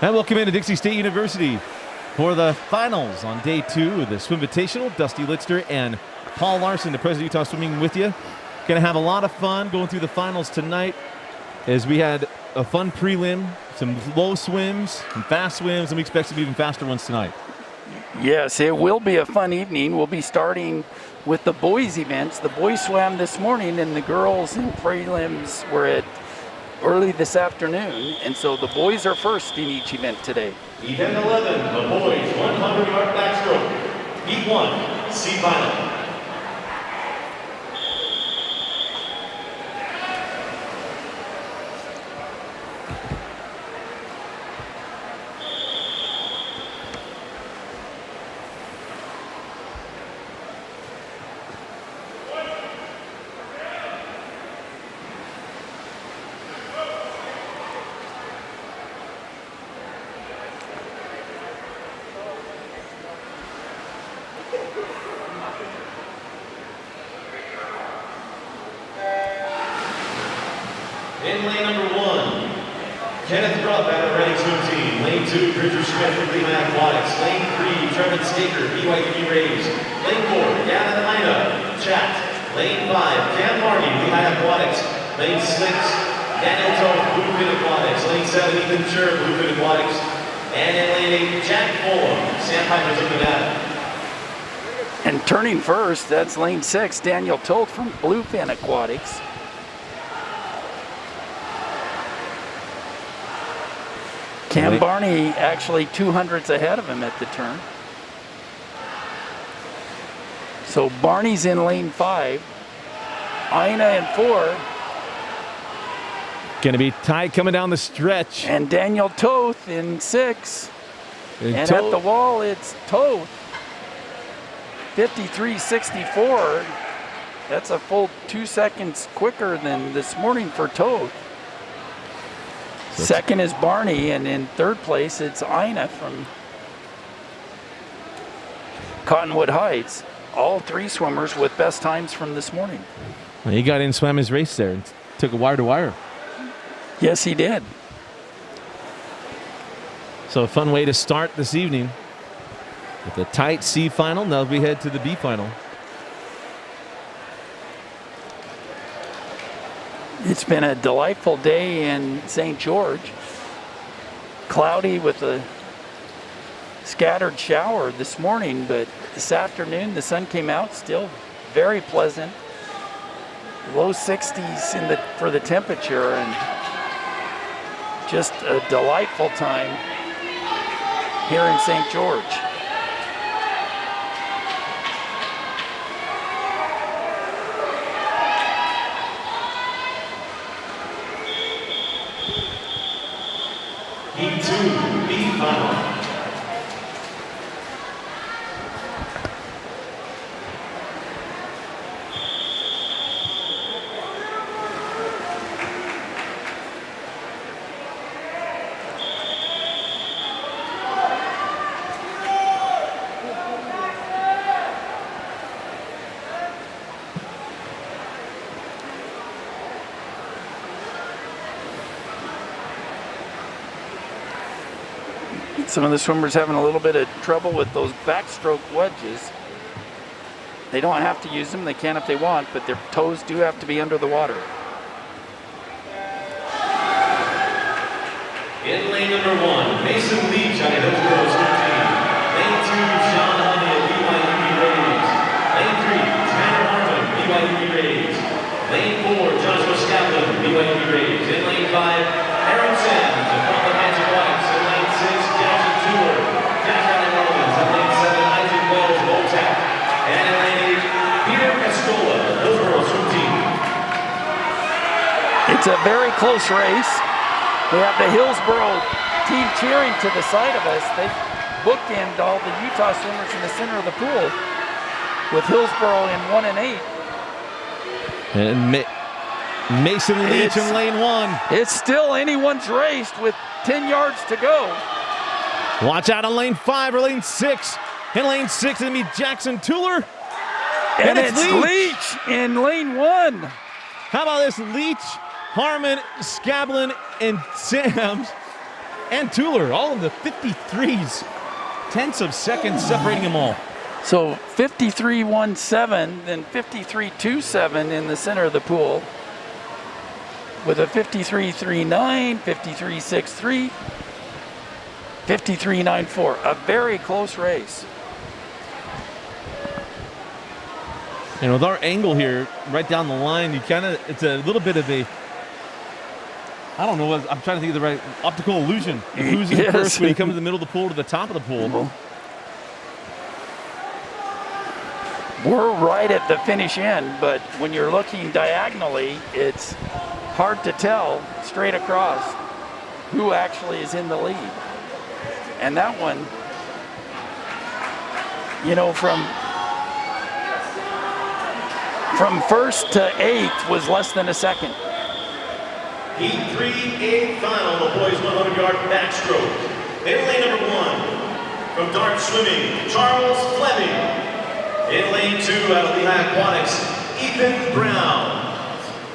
And welcome into Dixie State University for the finals on day 2 of the Swimvitational. Dusty Litzter and Paul Larson, the president of Utah Swimming, with you. Going to have a lot of fun going through the finals tonight, as we had a fun prelim, some low swims, some fast swims, and we expect some even faster ones tonight. Yes, it will be a fun evening. We'll be starting with the boys' events. The boys swam this morning, and the girls in prelims were at early this afternoon, and so the boys are first in each event today. Event 11, the boys 100-yard backstroke. Heat 1, C final. In lane number 1, Kenneth Rupp out of Reading Swim Team. Lane 2, Bridger Smith from Lehigh Aquatics. Lane 3, Trevin Staker, BYU Rays. Lane 4, Gavin Ina, Chat. Lane 5, Cam Marty, Lehigh Aquatics. Lane 6, Daniel Toth, Bluefin Aquatics. Lane 7, Ethan Scher, Bluefin Aquatics. And in lane 8, Jack Fulham, Sandpipers of Nevada. And turning first, that's lane 6, Daniel Toth from Bluefin Aquatics. Cam Barney actually 200ths ahead of him at the turn. So Barney's in lane 5. Ina in 4. Going to be tight coming down the stretch. And Daniel Toth in 6. And at the wall, it's Toth. 53.64. That's a full 2 seconds quicker than this morning for Toth. Second is Barney, and in third place, it's Ina from Cottonwood Heights. All 3 swimmers with best times from this morning. Well, he got in, swam his race there, and took a wire to wire. Yes, he did. So a fun way to start this evening with a tight C final. Now we head to the B final. It's been a delightful day in St. George. Cloudy with a scattered shower this morning, but this afternoon the sun came out, still very pleasant. Low 60s for the temperature, and just a delightful time here in St. George. Heat 2, B final. Some of the swimmers having a little bit of trouble with those backstroke wedges. They don't have to use them, they can if they want, but their toes do have to be under the water. In lane number 1, Mason Leach out of Hillsborough Swim Team. Lane 2, Sean Honey of BYU Rays. Lane 3, Tanner Harmon, BYU Rays. Lane 4, Joshua Scavlin, BYU Rays. In lane 5, Aaron Sands of Cottonwood Heights Aquatics. In lane 6, Jackson Tour, Jack Allen Rollins. In lane 7, Isaac Wells, Voltac. And in lane 8, Peter Cascola of Hillsborough Swim Team. It's a very close race. We have the Hillsborough team cheering to the side of us. They bookend all the Utah swimmers in the center of the pool, with Hillsborough in 1 and 8. And Mason Leach in lane 1. It's still anyone's race with 10 yards to go. Watch out on lane 5 or lane 6. In lane 6, it's going to be Jackson Tuller. And it's Leach in lane 1. How about this? Leach, Harmon, Scavlin, and Sams and Tuller, all in the 53s. Tenths of seconds separating them all. So 53.17, then 53.27 in the center of the pool, with a 53.39, 53.63, 53.94. A very close race. And with our angle here, right down the line, it's a little bit of a, I don't know, I'm trying to think of the right optical illusion. Who's in first when you come to the middle of the pool to the top of the pool. We're right at the finish end, but when you're looking diagonally, it's hard to tell straight across who actually is in the lead. And that one, you know, from first to eighth was less than a second. Heat 3A final, the boys 100-yard backstroke. In lane number 1, from dart swimming, Charles Fleming. In lane 2, out of Lehigh Aquatics, Ethan Brown.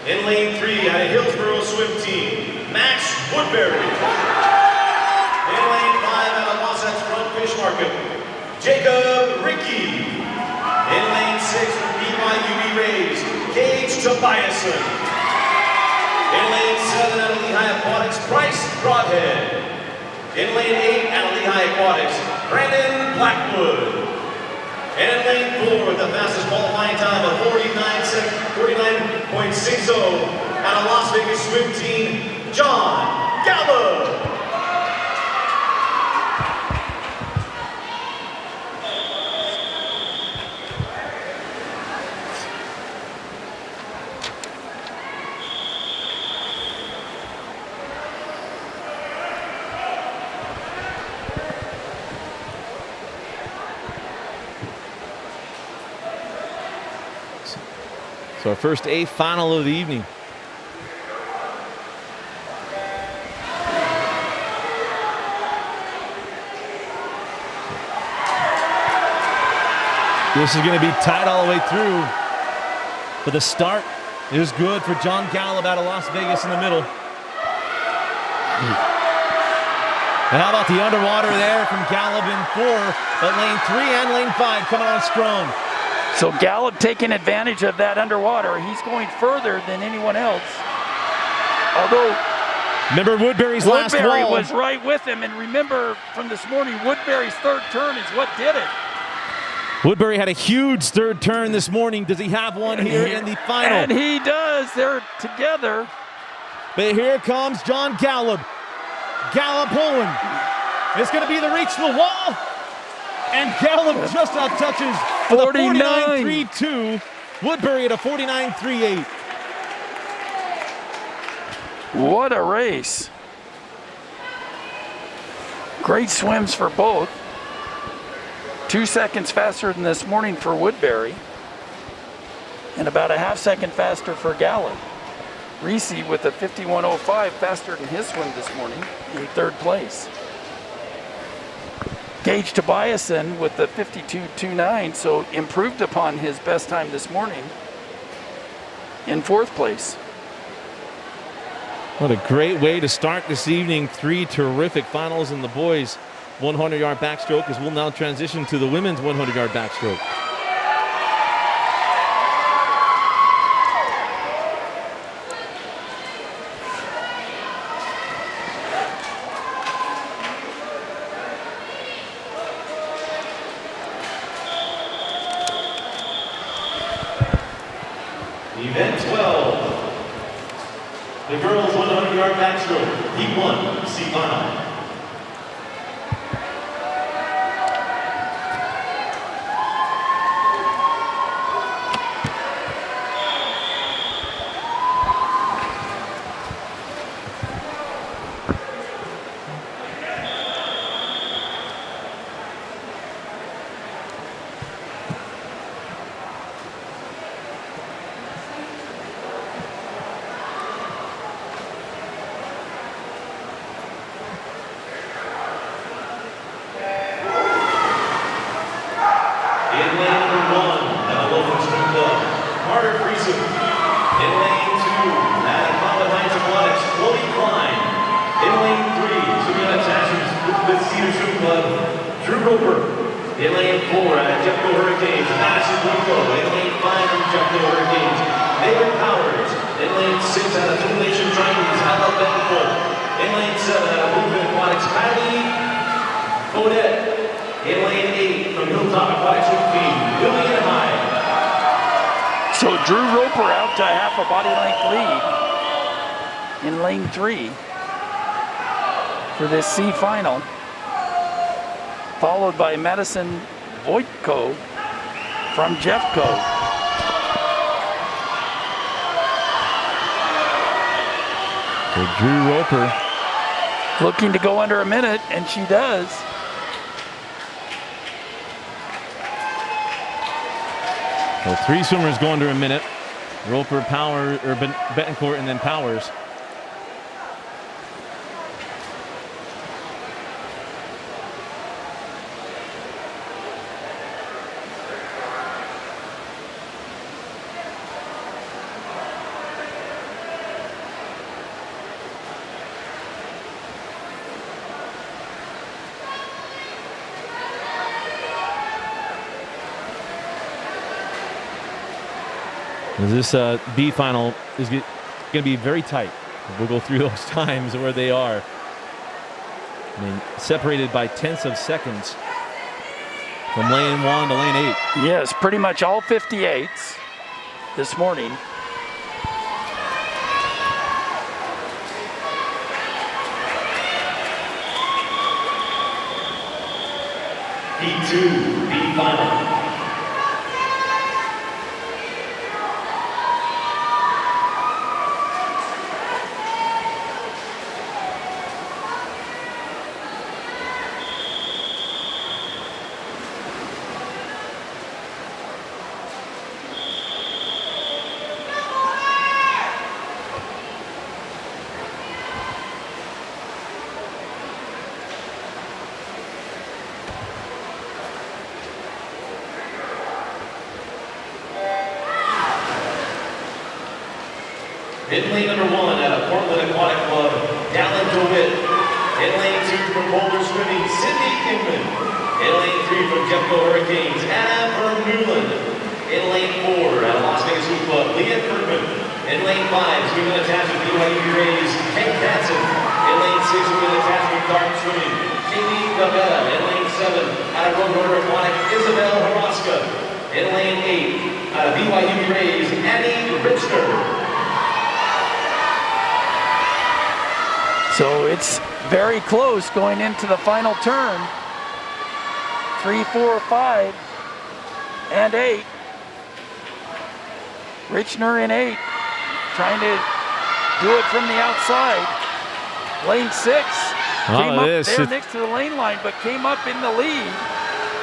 In lane 3, out of Hillsborough Swim Team, Max Woodbury. In lane 5, out of Wasatch Front Fish Market, Jacob Rickey. In lane 6, from BYUB Rays, Gage Tobiason. In lane 7, out of Lehigh Aquatics, Bryce Broadhead. In lane 8, out of Lehigh Aquatics, Brandon Blackwood. And in lane 4, with the fastest qualifying time of 49.60, out of Las Vegas Swim Team, John Gallo. So our first A final of the evening. This is going to be tight all the way through. But the start is good for John Gallup out of Las Vegas in the middle. And how about the underwater there from Gallup in 4, but lane 3 and lane 5 coming on strong. So Gallup taking advantage of that underwater. He's going further than anyone else. Although remember Woodbury's last wall. Woodbury was right with him, and remember from this morning, Woodbury's third turn is what did it. Woodbury had a huge third turn this morning. Does he have one here in the final? And he does. They're together. But here comes John Gallup. Gallup pulling. It's going to be the reach to the wall. And Gallup just out touches for the 49.32. Woodbury at a 49.38. What a race. Great swims for both. 2 seconds faster than this morning for Woodbury. And about a half second faster for Gallup. Reese with a 51.05 faster than his swim this morning in third place. Gage Tobiason with the 52.29, so improved upon his best time this morning in fourth place. What a great way to start this evening. 3 terrific finals in the boys' 100-yard backstroke, as we'll now transition to the women's 100-yard backstroke. Event 12. The girls 100-yard backstroke, Heat 1, C final. 6 out of Simulation Chinese, Ella Benfoot. In lane 7 out of Movement Aquatics, Kylie Odette. In lane 8 from Hilltop Aquatics Team, Lillian High. So Drew Roper out to half a body length lead in lane 3 for this C final, followed by Madison Voitko from Jeffco. So Drew Roper looking to go under a minute, and she does. So 3 swimmers go under a minute. Roper, Power, or Betancourt, and then Powers. This B final is going to be very tight. We'll go through those times where they are. I mean, separated by tenths of seconds from lane 1 to lane 8. Yes, pretty much all 58s this morning. B2, B final. In lane number 1 out of Portland Aquatic Club, Dallin DeWitt. In lane 2 from Boulder Swimming, Cindy Kingman. In lane 3 from Jeffco Hurricanes, Anna Vermeulen. In lane 4 out of Las Vegas Swim Club, Leah Bergman. In lane 5, swimming attachment BYU Rays, Kate Katzen. In lane 6, swimming attachment Dark Swimming, Katie Gavetta. In lane 7 out of Roadrunner Aquatic, Isabel Haraska. In lane 8 out of BYU Rays, Annie Richner. So it's very close going into the final turn. 3, 4, 5, and 8. Richner in 8, trying to do it from the outside. Lane 6 came up there next to the lane line, but came up in the lead.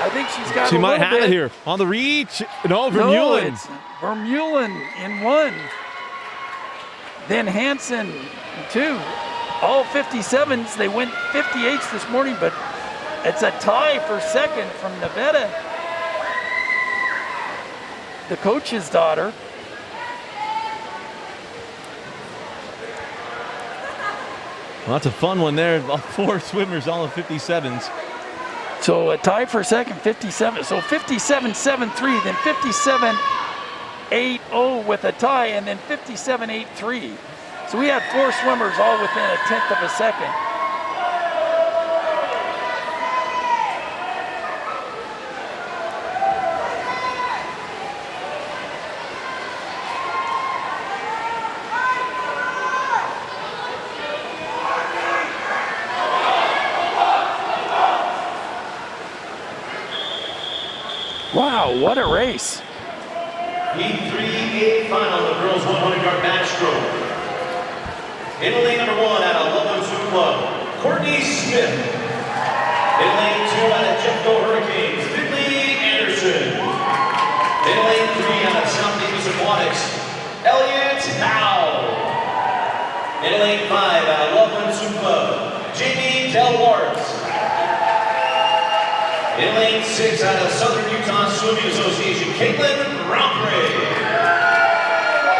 I think she's got she a might little have bit. it here on the reach. No, Vermeulen. No, it's Vermeulen in 1. Then Hansen in 2. All 57s, they went 58s this morning, but it's a tie for second from Nevada, the coach's daughter. Well, that's a fun one there. All 4 swimmers, all in 57s. So a tie for second, 57. So 57.73, then 57.80 with a tie, and then 57.83. So we had 4 swimmers all within a tenth of a second. Wow, what a race. B3A final, the girls 100-yard backstroke. In lane number 1 out of Loveland Swim Club, Courtney Smith. In lane 2 out of Jeffco Hurricanes, Finley Anderson. In lane 3 out of South Davis Aquatics, Elliot Howe. In lane 5 out of Loveland Swim Club, Jamie Delwart. In lane 6 out of Southern Utah Swimming Association, Caitlin Rompre.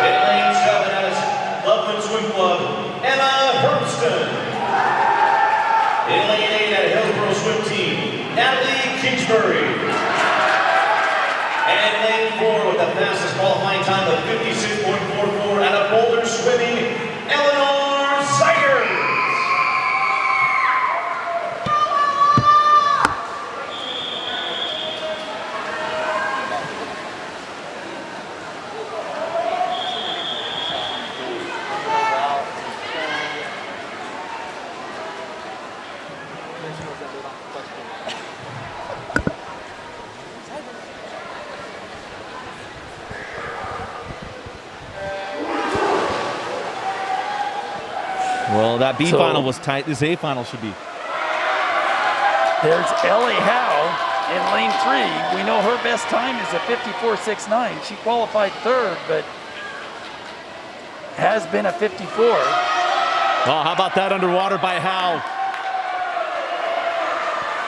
In lane 7 out of Loveland Swim Club, Emma Hermston. In lane 8 at Hillsborough Swim Team, Natalie Kingsbury. And lane 4 with the fastest qualifying time of 56.44 out of Boulder Swimming, Well, that B final was tight. This A final should be. There's Ellie Howe in lane 3. We know her best time is a 54.69. She qualified 3rd, but has been a 54. Oh, how about that underwater by Howe?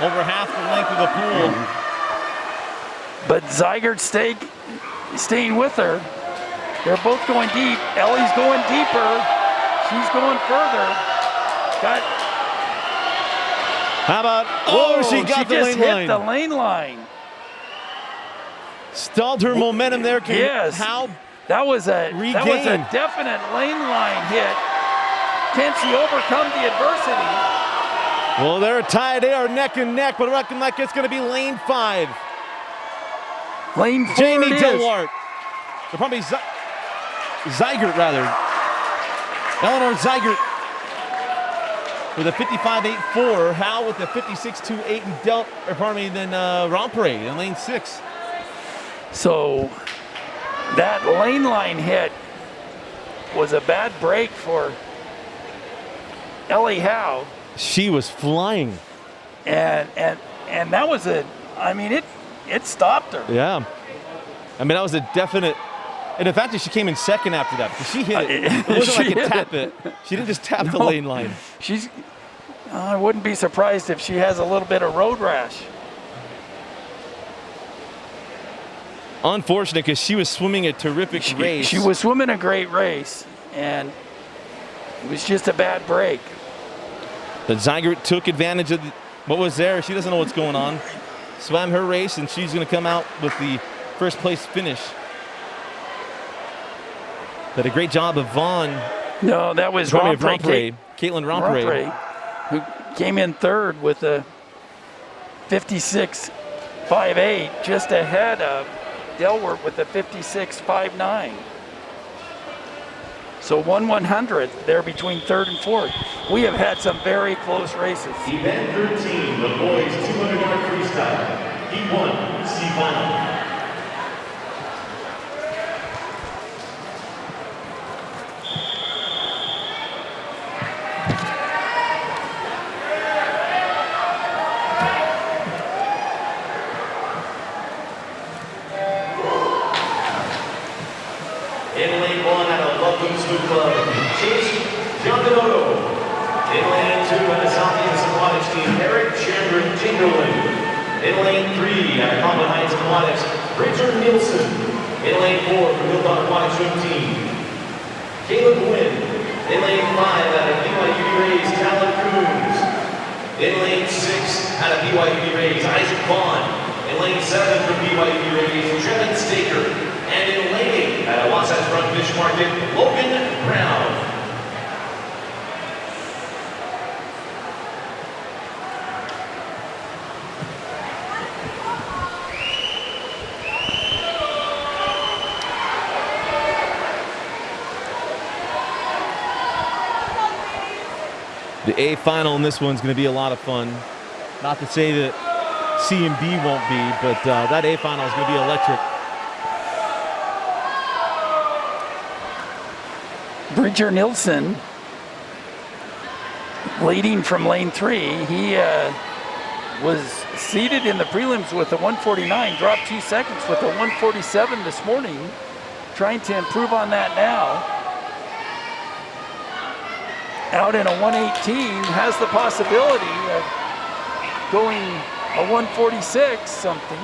Over half the length of the pool. But Zygert staying with her. They're both going deep. Ellie's going deeper. She's going further. How about, she got the lane line. Hit the lane line. Stalled her momentum there. Yes. That was a definite lane line hit. Can she overcome the adversity? Well, they're tied. They are neck and neck, but looking like it's going to be lane 5. Lane 4 Jamie Dillard. They're probably Zygert, rather. Eleanor Zygert with a 55.84. Howe with a 56.28 and then Rompre in lane 6. So that lane line hit was a bad break for Ellie Howe. She was flying. And that was it stopped her. Yeah. I mean, that was a definite. And the fact that she came in second after that, because she hit it. It wasn't like a tap it. She didn't just tap the lane line. I wouldn't be surprised if she has a little bit of road rash. Unfortunate, because she was swimming a terrific race. She was swimming a great race, and it was just a bad break. But Zygert took advantage of what was there. She doesn't know what's going on. Swam her race, and she's going to come out with the first place finish. But a great job of Vaughn. No, that was Rompre. Caitlin Rompre, who came in 3rd with a 56.58, just ahead of Delwart with a 56.59. So 1/100th there between 3rd and 4th. We have had some very close races. Event 13, the boys 200-yard freestyle. Heat 1, C final. In lane 1 out of Lucky Swim Club, Chase Giandonoto. In lane 2 out of Southeast Aquatics team, Eric Chandler Chamberlain. In lane 3 out of Common Heights Aquatics, Richard Nielsen. In lane 4 from Hilltop Aquatic Swim Team, Caleb Wynn. In lane 5 out of BYU Rays, Talon Coons. In lane 6 out of BYU Rays, Isaac Vaughn. In lane 7 from BYU Rays, Trevin Staker. And in lane 8 at Wasatch Front Fish Market, Logan Brown. The A final in this one's going to be a lot of fun. Not to say that C and B won't be, but that A final is going to be electric. Bridger Nielsen leading from lane 3. He was seated in the prelims with a 149, dropped 2 seconds with a 147 this morning, trying to improve on that now. Out in a 118, has the possibility of going a 146 something.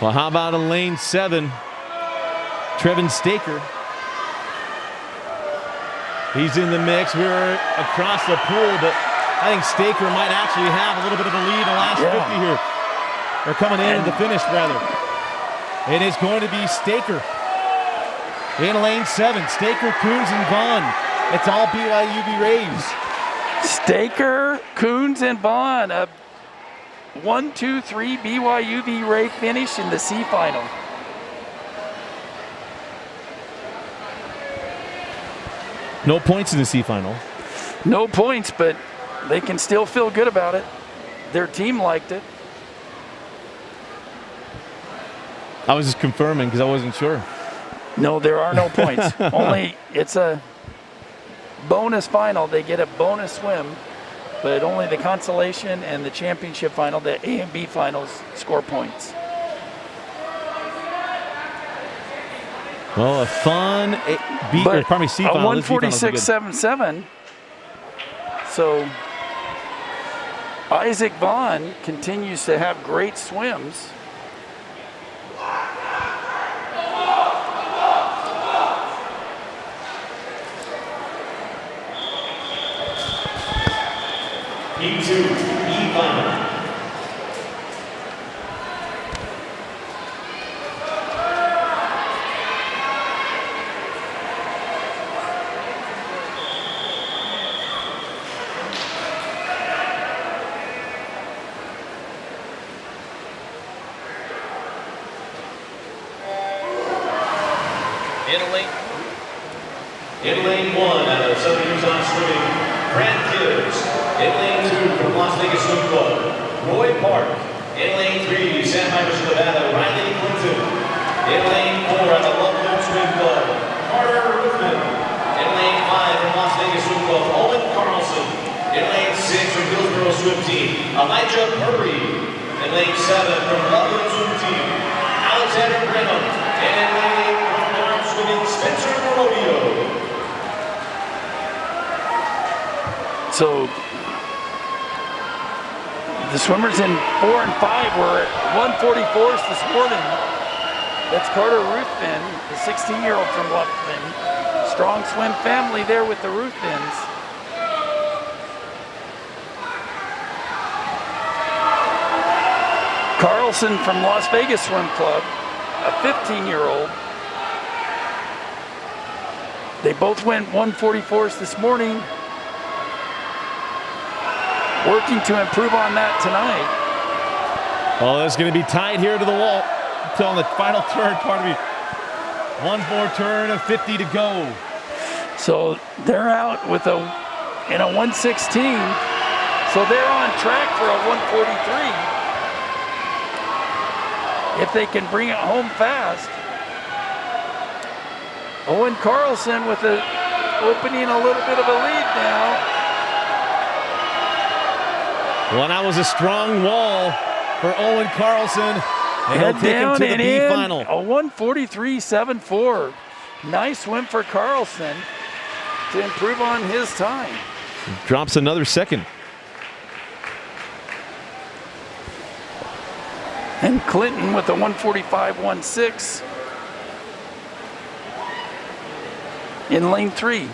Well, how about in lane 7, Trevin Staker. He's in the mix. We're across the pool, but I think Staker might actually have a little bit of a lead in the last 50 here. They're coming in at the finish, rather. It is going to be Staker in lane 7. Staker, Coons, and Vaughn. It's all BYUV Rays. Staker, Coons, and Vaughn. A 1-2-3 BYUV Ray finish in the C final. No points in the C final. No points, but they can still feel good about it. Their team liked it. I was just confirming because I wasn't sure. No, there are no points. Only it's a bonus final. They get a bonus swim, but only the consolation and the championship final, the A and B finals, score points. Well, a fun C a final. 146.77. So Isaac Vaughn continues to have great swims. Heat 2, E final. In lane 1 out of Southern Utah Swimming, Grant Gibbs. In lane 2 from Las Vegas Swim Club, Roy Park. In lane 3, San Marcos, Nevada, Riley Clinton. In lane 4 out of Loveland Swim Club, Carter Ruthven. In lane 5 from Las Vegas Swim Club, Owen Carlson. In lane 6 from Hillsborough Swim Team, Elijah Purry. In lane 7 from Loveland Swim Team, Alexander Brenham. And in lane 8 from Arm Swimming, Spencer Rodeo. So the swimmers in 4 and 5 were at 144s this morning. That's Carter Ruthven, the 16-year-old from Loveland. Strong swim family there with the Ruthvens. Carlson from Las Vegas Swim Club, a 15-year-old. They both went 144s this morning. Working to improve on that tonight. Well, it's going to be tied here to the wall until the final turn, pardon me. One more turn of 50 to go. So they're out with in a 116. So they're on track for a 143. If they can bring it home fast. Owen Carlson with opening a little bit of a lead now. Well, that was a strong wall for Owen Carlson. And he'll take him to the B final. A 143.74. Nice swim for Carlson to improve on his time. Drops another second. And Clinton with a 145.16 in lane 3.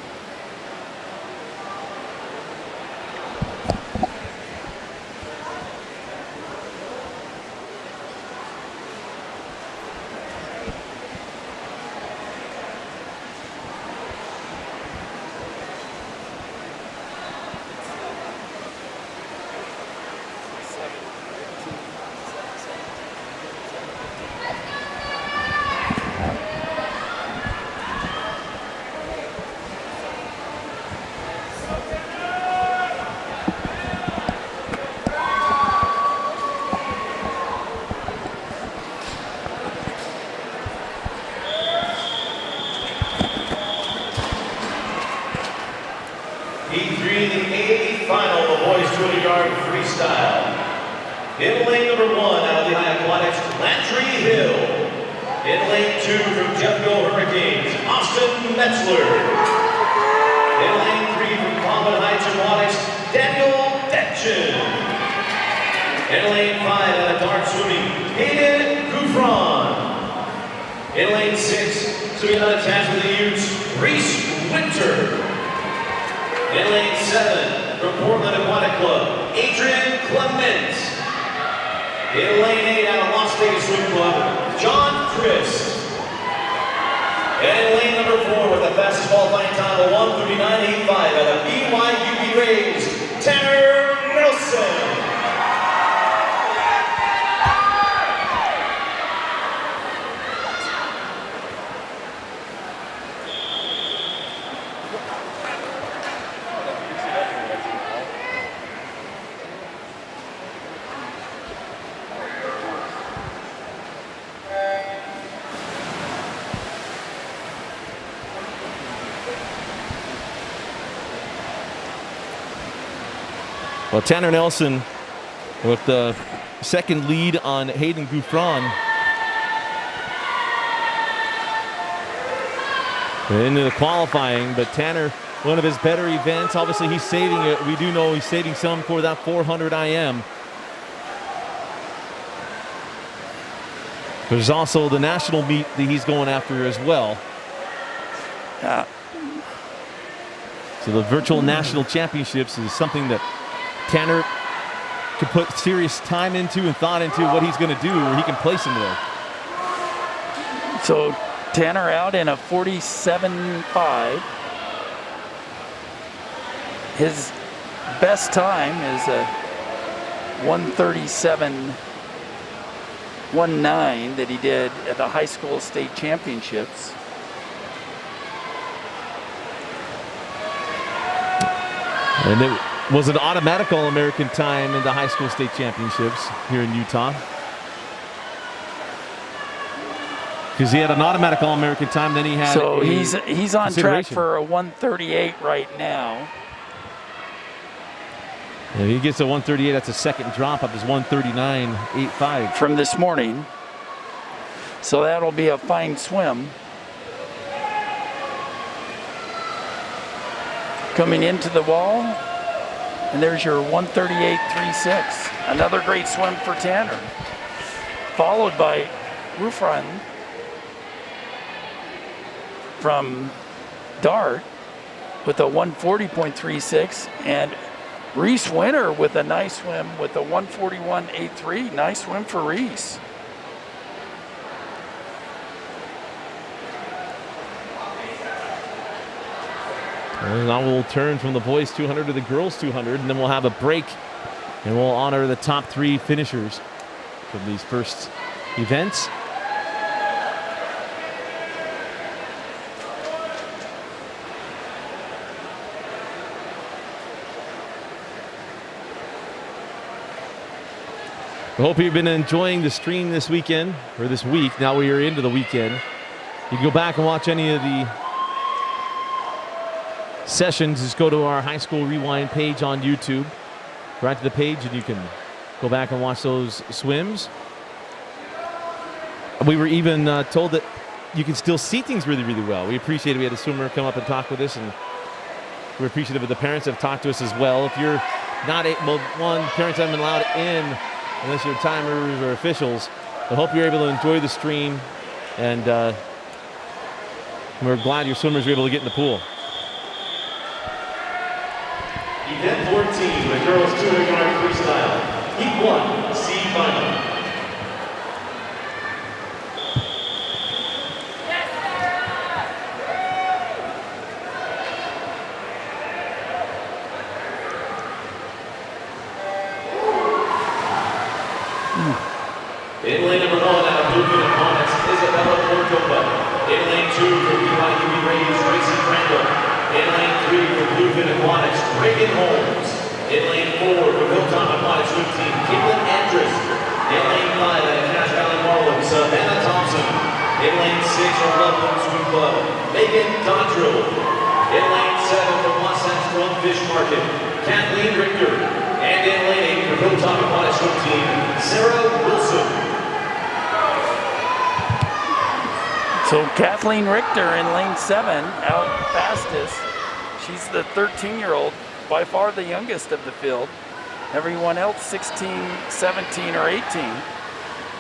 Heat 3, the A final, the boys 200-yard freestyle. In lane number 1 out of the High Aquatics, Landry Hill. In lane 2 from Jeffco Hurricanes, Austin Metzler. In lane 3 from Common Heights Aquatics, Daniel Detchen. In lane 5 out of Dart Swimming, Hayden Gouffron. In lane 6, swimming unattached with the Utes, Reese Winter. In lane 7, from Portland Aquatic Club, Adrian Clement. In lane 8, out of Las Vegas Swim Club, John Christ. And in lane number 4, with the fastest qualifying time of 1:39.85 out of BYUB Rays, Tanner Nelson. Well, Tanner Nelson with the second lead on Hayden Gouffron. Into the qualifying, but Tanner, one of his better events. Obviously, he's saving it. We do know he's saving some for that 400 IM. There's also the national meet that he's going after as well. So the virtual national championships is something that Tanner could put serious time into and thought into what he's going to do, where he can place him there. So Tanner out in a 47.5. His best time is a 137.19 that he did at the high school state championships. And it was an automatic All-American time in the high school state championships here in Utah. Because he had an automatic All-American time, then he had. So he's on track for a 138 right now. If he gets a 138, that's a second drop of his 139.85 from this morning. So that'll be a fine swim. Coming into the wall, and there's your 138.36. Another great swim for Tanner. Followed by Gouffron from Dart with a 140.36, and Reese Winter with a nice swim with a 141.83. Nice swim for Reese. And now we'll turn from the boys 200 to the girls 200, and then we'll have a break, and we'll honor the top 3 finishers from these first events. I hope you've been enjoying the stream this weekend, or this week. Now we are into the weekend. You can go back and watch any of the sessions. Just go to our High School Rewind page on YouTube. Right to the page, and you can go back and watch those swims. We were even told that you can still see things really, really well. We appreciate it. We had a swimmer come up and talk with us, and we're appreciative of the parents that have talked to us as well. If you're not able, parents haven't been allowed in unless you're timers or officials. I hope you're able to enjoy the stream, and we're glad your swimmers were able to get in the pool. Event 14, the girls 200 yard freestyle. Heat 1, C final. In lane number 1, out of blue opponents, Isabella Cordova. In lane 2, from BYU Rays, Gracie Crandall. In lane 3, from Bluefin Aquatics, Reagan Holmes. In lane 4, from Hilltop Aquatic Swim Team, Caitlin Andrus. In lane 5, out of Cache Valley Marlin, Savannah Thompson. In lane 6, from Loveland Swim Club, Megan Dodrill. In lane 7, from Wasatch Drum Fish Market, Kathleen Richter. And in lane 8, from Hilltop Aquatic Swim Team, Sarah Wilson. So Kathleen Richter in lane 7, out fastest. She's the 13-year-old, by far the youngest of the field. Everyone else 16, 17, or 18.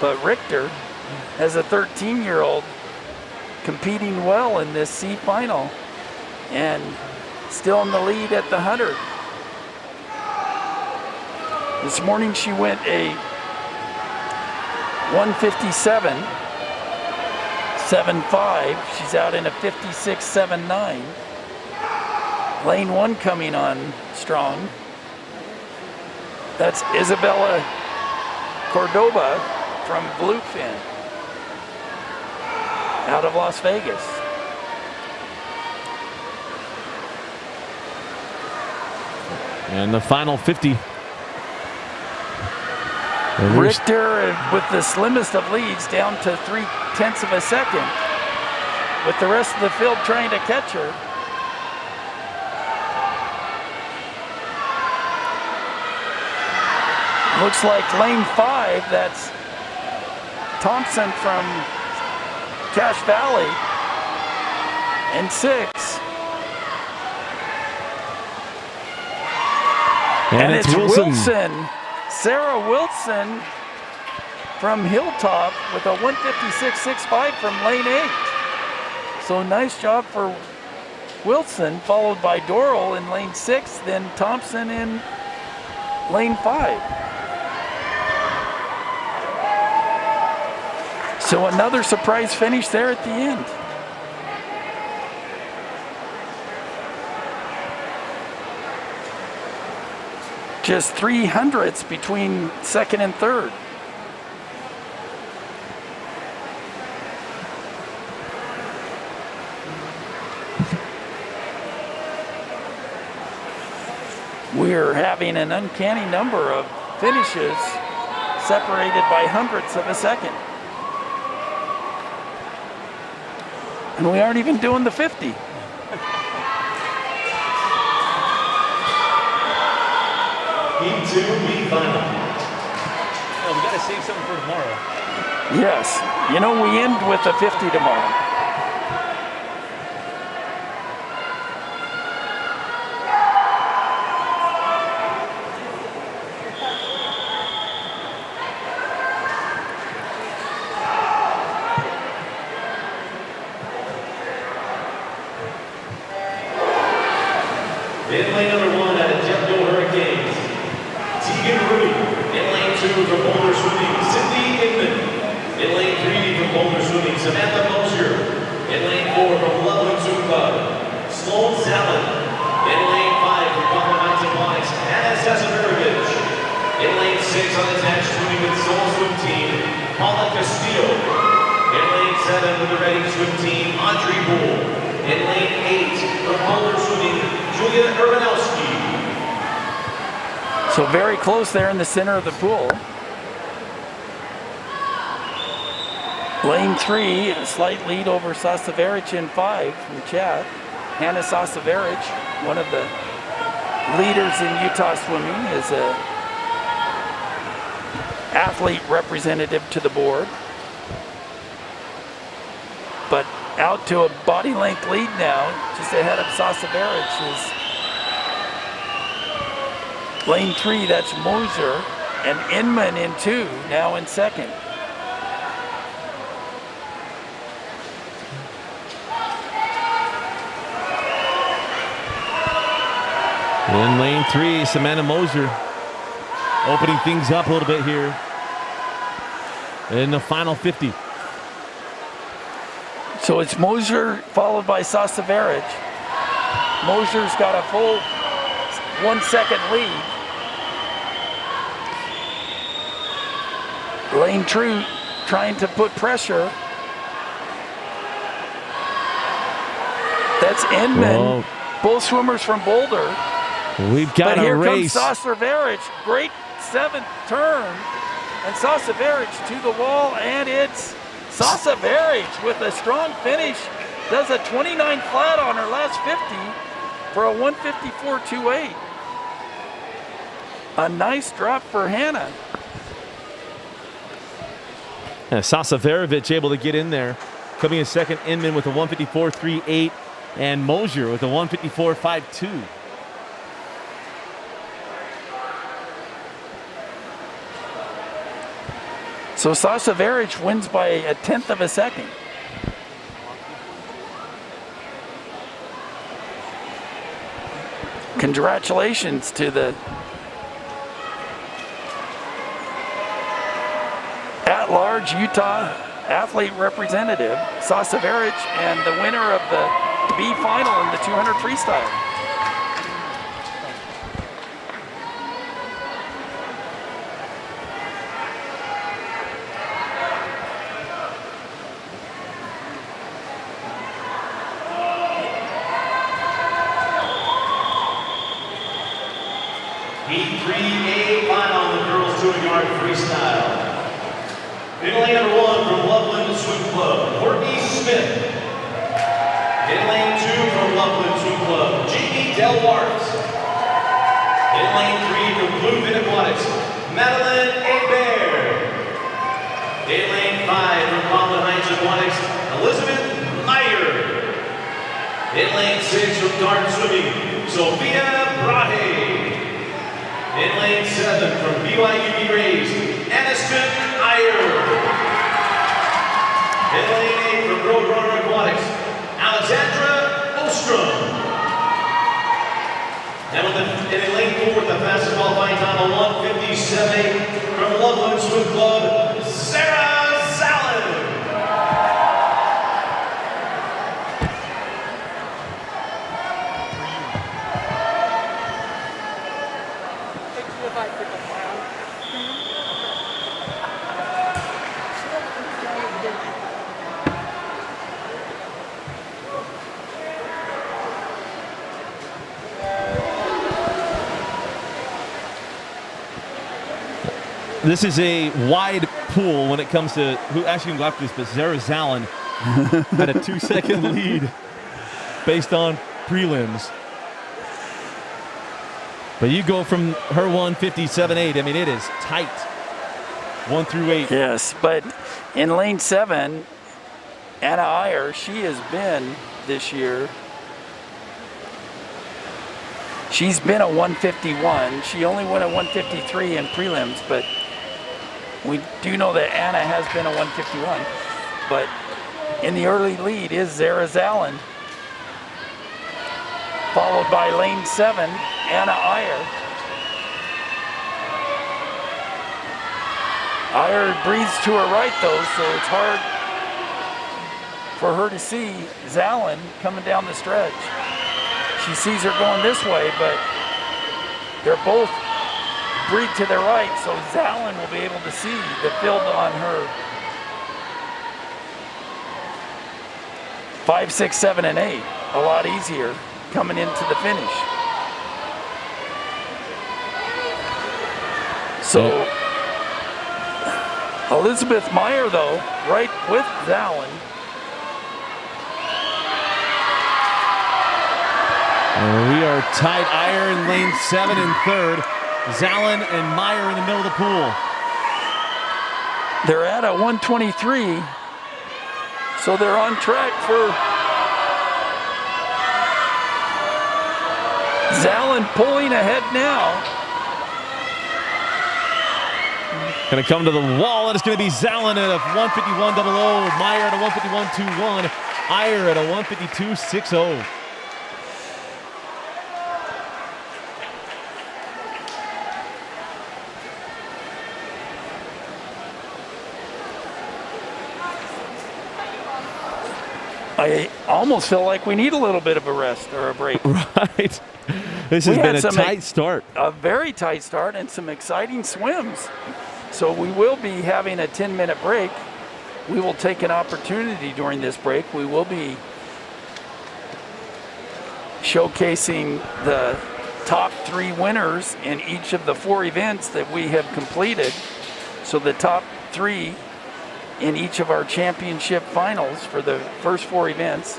But Richter, as a 13-year-old, competing well in this C final and still in the lead at the 100. This morning she went a 157.75. She's out in a 56.79. Lane 1 coming on strong. That's Isabella Cordova from Bluefin out of Las Vegas. And the final 50. Richter with the slimmest of leads down to 0.3 of a second, with the rest of the field trying to catch her. Looks like lane 5, that's Thompson from Cache Valley. And 6. And it's Wilson. Sarah Wilson from Hilltop with a 156.65 from lane 8. So nice job for Wilson, followed by Doral in lane 6, then Thompson in lane 5. So another surprise finish there at the end. Just 300ths between second and third. We're having an uncanny number of finishes separated by hundredths of a second. And we aren't even doing the 50. Heat 2, meet final. Oh, we got to save something for tomorrow. Yes. You know, we end with a 50 tomorrow. In lane number 1 at Jeffco Hurricanes, Tegan Rudy. In lane 2 from Boulder Swimming, Cindy Inman. In lane 3 from Boulder Swimming, Samantha Mosier. In lane 4 from Loveland Swim Club, Sloan Salad. In lane 5 from Buffalo Mountain Aquatics, Anna Sasaverovich. In lane 6 on attached swimming with Soul Swim Team, Paula Castillo. In lane 7 with the Reading Swim Team, Audrey Bull. In lane 8 from Boulder Swimming, Julia Urbanowski. So very close there in the center of the pool. Lane 3, a slight lead over Sasaverich in 5 from Chad. Hannah Sasaverich, one of the leaders in Utah swimming, is a athlete representative to the board. But out to a body length lead now, just ahead of Sasaverich is lane 3, that's Moser, and Inman in 2, now in second. In lane 3, Samantha Moser opening things up a little bit here in the final 50. So it's Moser followed by Sasaverich. Moser's got a full 1 second lead. Lane True trying to put pressure. That's Inman. Whoa. Both swimmers from Boulder. We've got but here a race. comes Sasaverich. Great 7th turn. And Sasaverich to the wall, and it's Sasaverich with a strong finish. Does a 29 flat on her last 50 for a 154.28. A nice drop for Hannah. Yeah, Sasaverovich able to get in there. Coming in second, Inman with a 154.38 and Mosier with a 154.52. So Sasaverich wins by a 1/10 of a second. Congratulations to the at-large Utah athlete representative, Sasaverich, and the winner of the B final in the 200 freestyle. Heat 3A final, the girls 200-yard freestyle. In lane number 1 from Loveland Swim Club, Courtney Smith. In lane 2 from Loveland Swim Club, Jamie Delwart. In lane 3 from Bluefin Aquatics, Madeline Hebert. In lane 5 from Baldwin Heights Aquatics, Elizabeth Meyer. In lane 6 from Dart Swimming, Sophia Brahe. In lane 7 from BYUB Rays, Aniston Iyer. In lane 8 from Roadrunner Aquatics, Alexandra Ostrom. And in lane 4 with the fastest qualifying time of 1:57.8 from Loveland Swim Club, Sarah Zalin. This is a wide pool when it comes to who actually can go after this, but Sarah Zalin had a 2-second lead based on prelims. But you go from her 1:57.8. I mean, it is tight. 1 through 8. Yes, but in lane 7, Anna Iyer, she has been this year. She's been a 151. She only went a 153 in prelims, but we do know that Anna has been a 151. But in the early lead is Zara Zalin, followed by lane 7, Anna Iyer. Iyer breathes to her right though, so it's hard for her to see Zalin coming down the stretch. She sees her going this way, but they're both breathe to their right, so Zalin will be able to see the field on her. 5, 6, 7, and 8. A lot easier coming into the finish. So Elizabeth Meyer, though, right with Zalin. We are tight. Iyer in lane 7 and 3rd. Zalin and Meyer in the middle of the pool. They're at a 123, so they're on track for Zalin pulling ahead now. Going to come to the wall, and it's going to be Zalin at a 151.00, Meyer at a 151.21, Iyer at a 152.60. I almost feel like we need a little bit of a rest or a break. Right. This has been a tight start. A very tight start and some exciting swims. So we will be having a 10-minute break. We will take an opportunity during this break. We will be showcasing the top 3 winners in each of the 4 events that we have completed. So the top 3 in each of our championship finals for the first 4 events,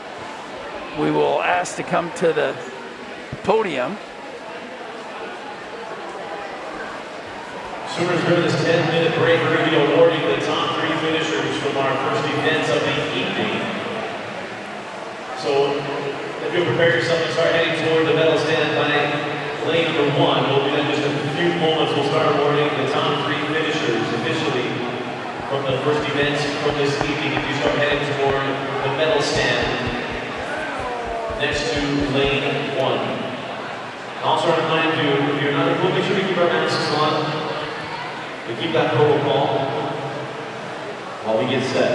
we will ask to come to the podium. Sooners during this 10-minute break, we're going to be awarding the top 3 finishers from our first events of the evening. So if you'll prepare yourself to start heading toward the medal stand by lane number 1, we'll do that in just a few moments. We'll start awarding the top 3 finishers officially from the first events from this evening. If you start heading toward the medal stand next to lane 1. Also remind you, if you're not able, make sure you keep our masks on. We keep that protocol while we get set.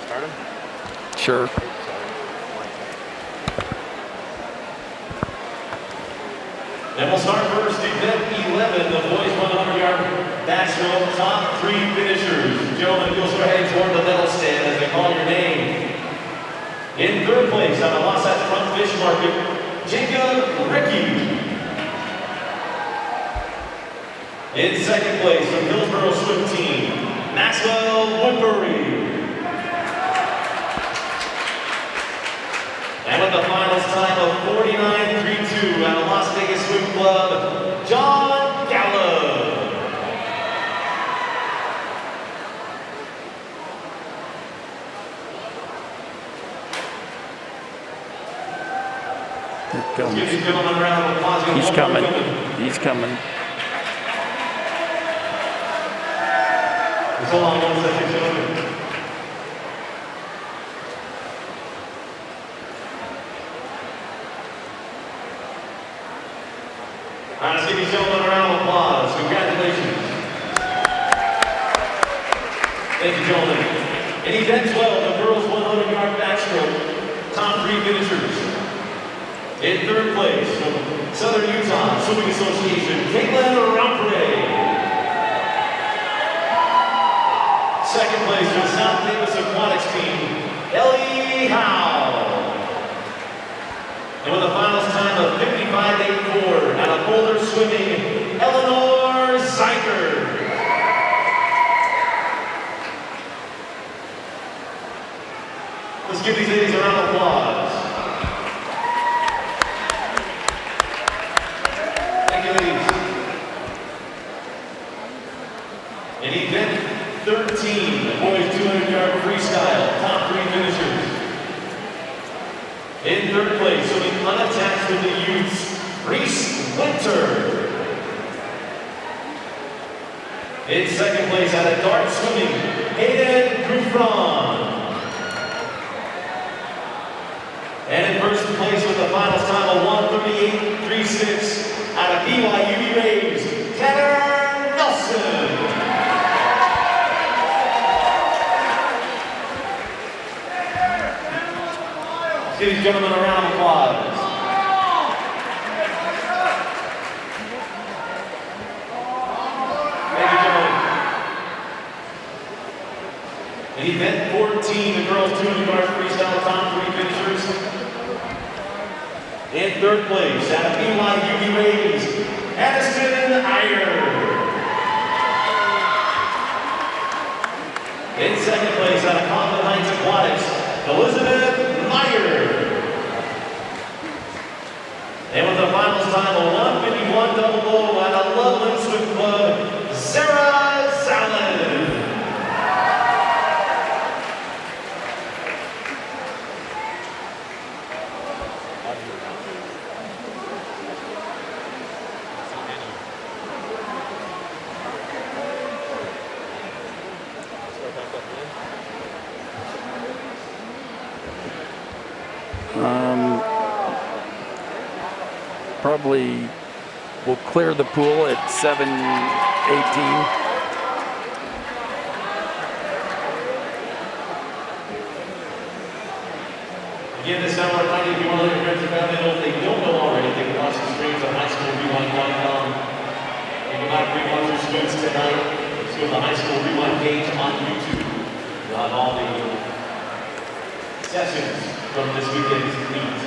Start him? Sure. And we'll start first, event 11, the boys 100-yard backstroke, top 3 finishers. Gentlemen, you'll start heading toward the medal stand as they call your name. In 3rd place on the Wasatch Front Fish Market, Jacob Ricky. In 2nd place from Hillsborough Swim Team, Maxwell Woodbury. And with the finals time of 49.32 at a Las Vegas Here it comes. Give these gentlemen a round of applause. He's coming. He's coming. Hold on 1 second, gentlemen. All right, let's give these gentlemen a round of applause. Congratulations. Thank you, gentlemen. In event 12, the girls 100-yard backstroke, top 3 finishers. In third place, from Southern Utah Swimming Association, Caitlin Rampre. Second place for the South Davis Aquatics team, Ellie Howe. And with a finals time of 55.84 out of Boulder Swimming, Eleanor Zeiger. Let's give these ladies a round of applause. Thank you, ladies. In event 13, the boys 200-yard freestyle, top 3 finishers. In third place, swimming unattached with the youths, Reese Winter. In second place, out of dart swimming, Hayden Gouffron. And in first place with the finals time of 1:38.36 out of BYU Rays, Tanner Nelson. Give these gentlemen a round of applause. Thank you, gentlemen. In event 14, the girls 200-yard freestyle top 3 finishers. In third place, out of BYU Rays, Addison Iyer. In second place, out of Conklin Heights Aquatics, Elizabeth Meyer. And with the finals time of 1:51 double low out of Loveland Swim Club, Sarah Salad. Probably will clear the pool at 7:18. Again, this time, I if you want to let your friends and family know if they don't know already, they can watch the streams on highschoolrewind.com. You can not rewatch your students tonight. Let's go to the High School Rewind page on YouTube. You'll have all the sessions from this weekend's meet.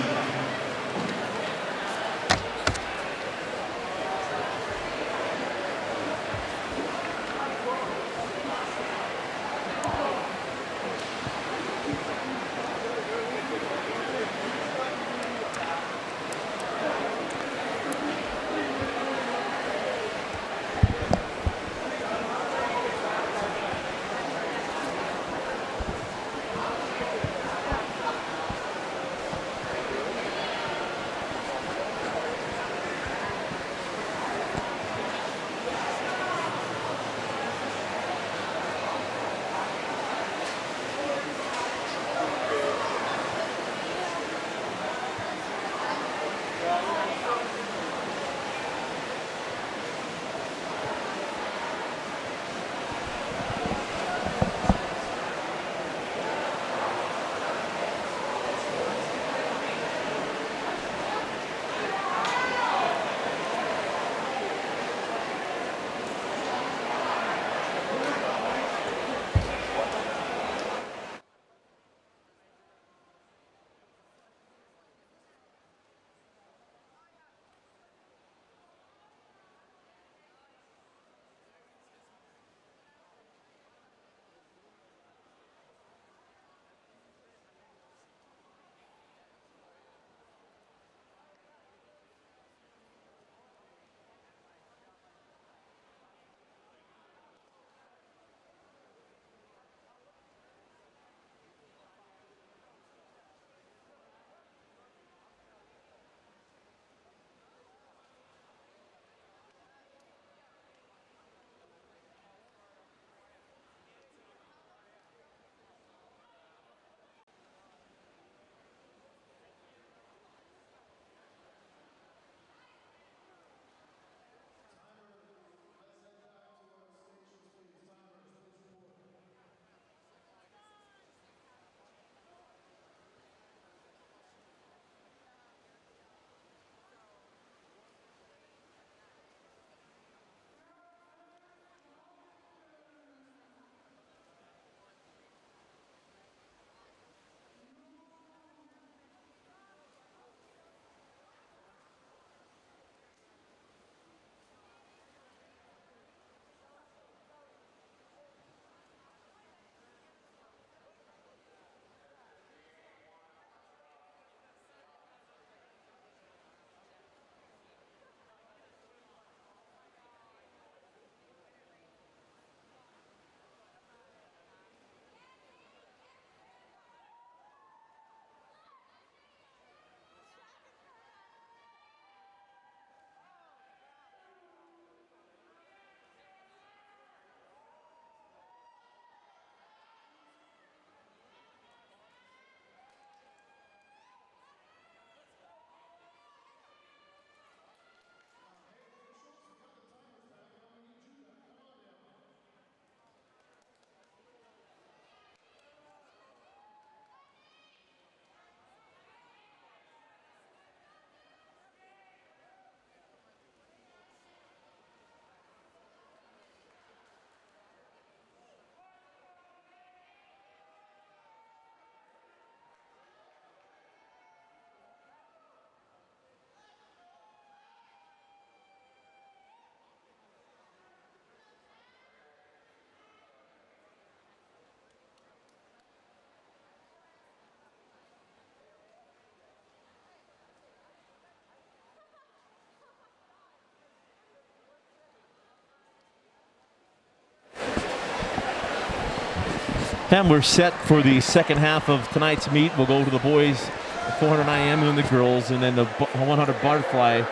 And we're set for the second half of tonight's meet. We'll go to the boys, the 400 IM and the girls, and then the 100 butterfly.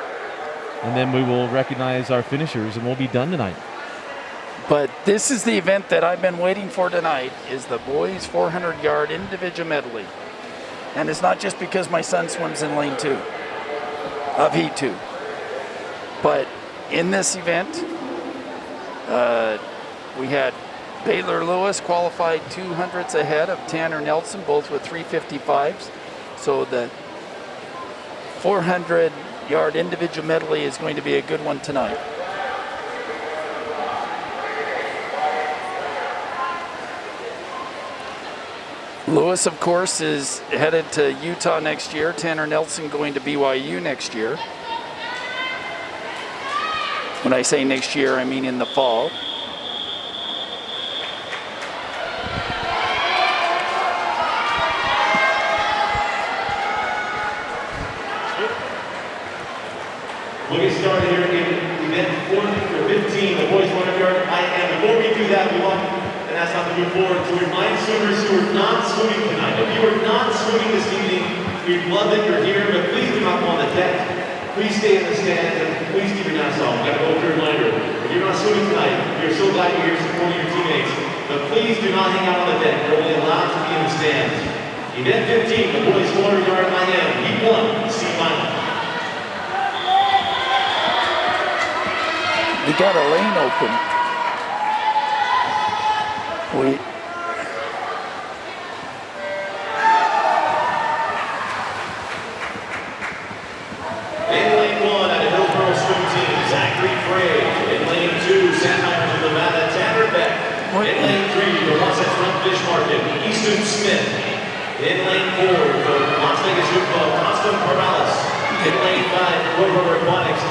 And then we will recognize our finishers, and we'll be done tonight. But this is the event that I've been waiting for tonight, is the boys 400-yard individual medley. And it's not just because my son swims in lane 2 of Heat 2. But in this event, we had Baylor Lewis qualified 200ths ahead of Tanner Nelson, both with 355s. So the 400-yard individual medley is going to be a good one tonight. Lewis, of course, is headed to Utah next year. Tanner Nelson going to BYU next year. When I say next year, I mean in the fall. We'll get started here in event 15, the boys 100-yard IM. Before we do that, we want, and that's not to move forward, to remind swimmers who are not swimming tonight. If you are not swimming this evening, we'd love that you're here, but please do not go on the deck. Please stay in the stands, and please keep your mask on. We've got to go through a reminder. If you're not swimming tonight, we are so glad you're here supporting your teammates. But please do not hang out on the deck. You're only allowed to be in the stands. Event 15, the boys 400-yard IM, Heat 1, C final. We got a lane open. In lane 1 at the Hillsborough swim team, Zachary Frey. In lane 2, Sandheimer of Nevada, Tanner Beck. In lane 3, the Wasatch Front Fish Market, Easton Smith. In lane 4, the Las Vegas Youth Club, Austin Corrales. In lane 5, Rover Aquatics,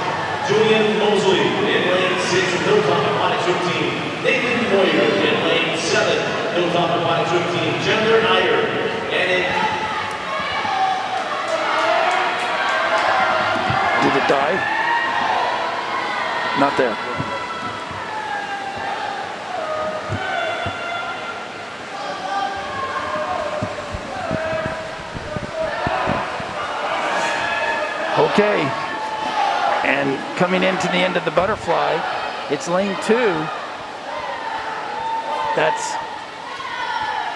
Julian Mosley. In lane 6, Hilltop Aquatics swim team, Nathan Moyer. In lane 7, Hilltop Aquatics swim team, Chandler Iyer. And in Did it die? Not there. Okay. And coming into the end of the butterfly, it's lane 2. That's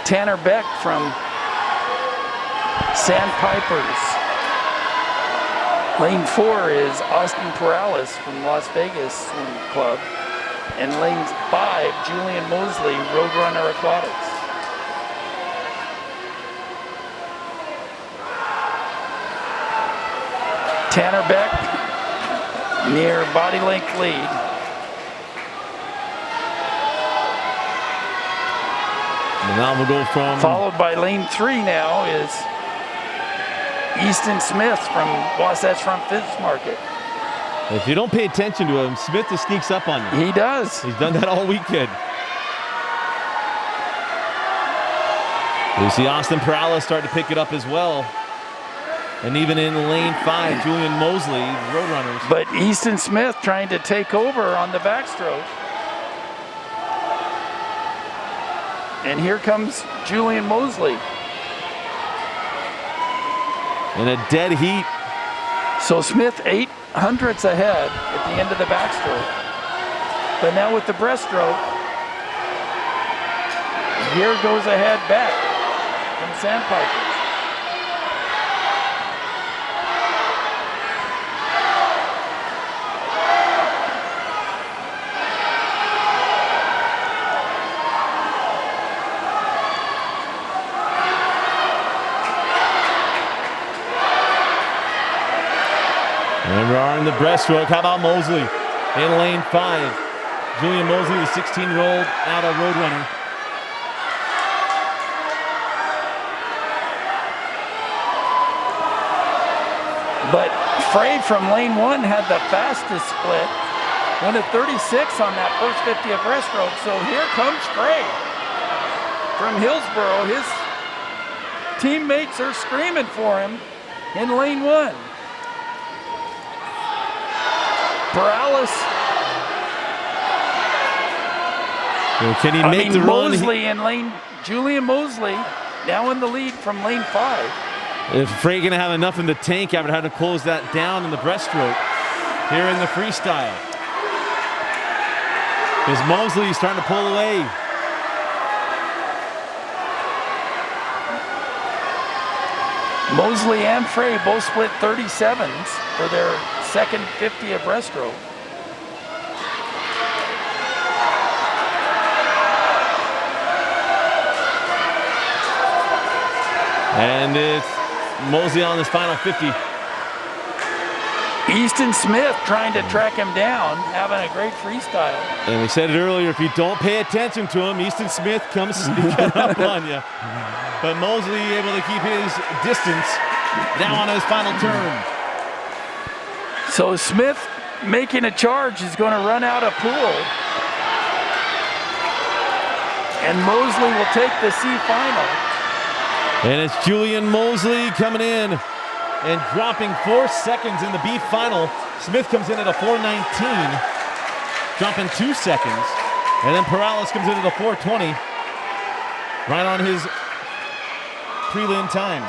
Tanner Beck from Sandpipers. Lane 4 is Austin Corrales from Las Vegas Swim Club. And lane 5, Julian Mosley, Roadrunner Aquatics. Tanner Beck, near body length lead. And now we'll go from... Followed by lane 3 now is Easton Smith from Wasatch Front Fish Market. If you don't pay attention to him, Smith just sneaks up on you. He does. He's done that all weekend. You see Austin Corrales starting to pick it up as well. And even in lane 5, Julian Mosley, Roadrunners. But Easton Smith trying to take over on the backstroke. And here comes Julian Mosley. In a dead heat. So Smith 800ths ahead at the end of the backstroke. But now with the breaststroke, here goes ahead back from Sandpipers. And we are in the breaststroke. How about Mosley in lane 5? Julian Mosley, the 16-year-old out of Roadrunner. But Frey from lane 1 had the fastest split. Went at 36 on that first 50 of breaststroke. So here comes Frey from Hillsborough. His teammates are screaming for him in lane 1. Can he make the run? Mosley and lane, Julian Mosley now in the lead from lane 5. Is Frey going to have enough in the tank after having to close that down in the breaststroke here in the freestyle? Is Mosley starting to pull away? Mosley and Frey both split 37s for their second 50 of breaststroke. And it's Mosley on his final 50. Easton Smith trying to track him down, having a great freestyle. And we said it earlier, if you don't pay attention to him, Easton Smith comes sneaking up on you. But Mosley able to keep his distance now on his final turn. So Smith making a charge is going to run out of pool. And Mosley will take the C final. And it's Julian Mosley coming in and dropping 4 seconds in the B final. Smith comes in at a 4:19, dropping 2 seconds. And then Perales comes in at a 4:20, right on his prelim time.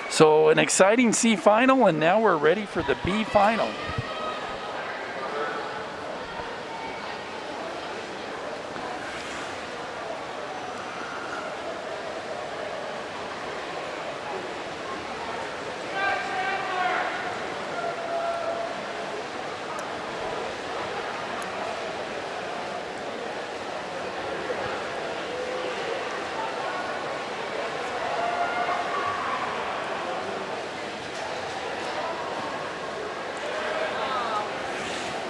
So an exciting C final, and now we're ready for the B final.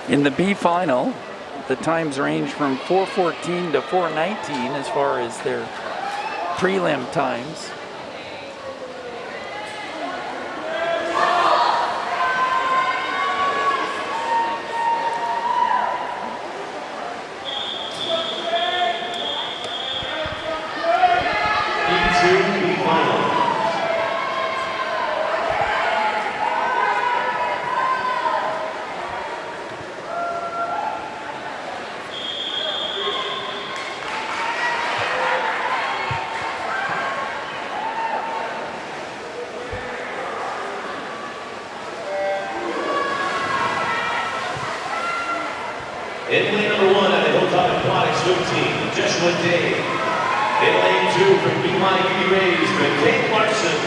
In the B final, the times range from 4:14 to 4:19 as far as their prelim times. In lane number 1 at the Hilltop Aquatic Swim Team, Joshua Day. In lane 2 from BYU Rays, McKay Larson.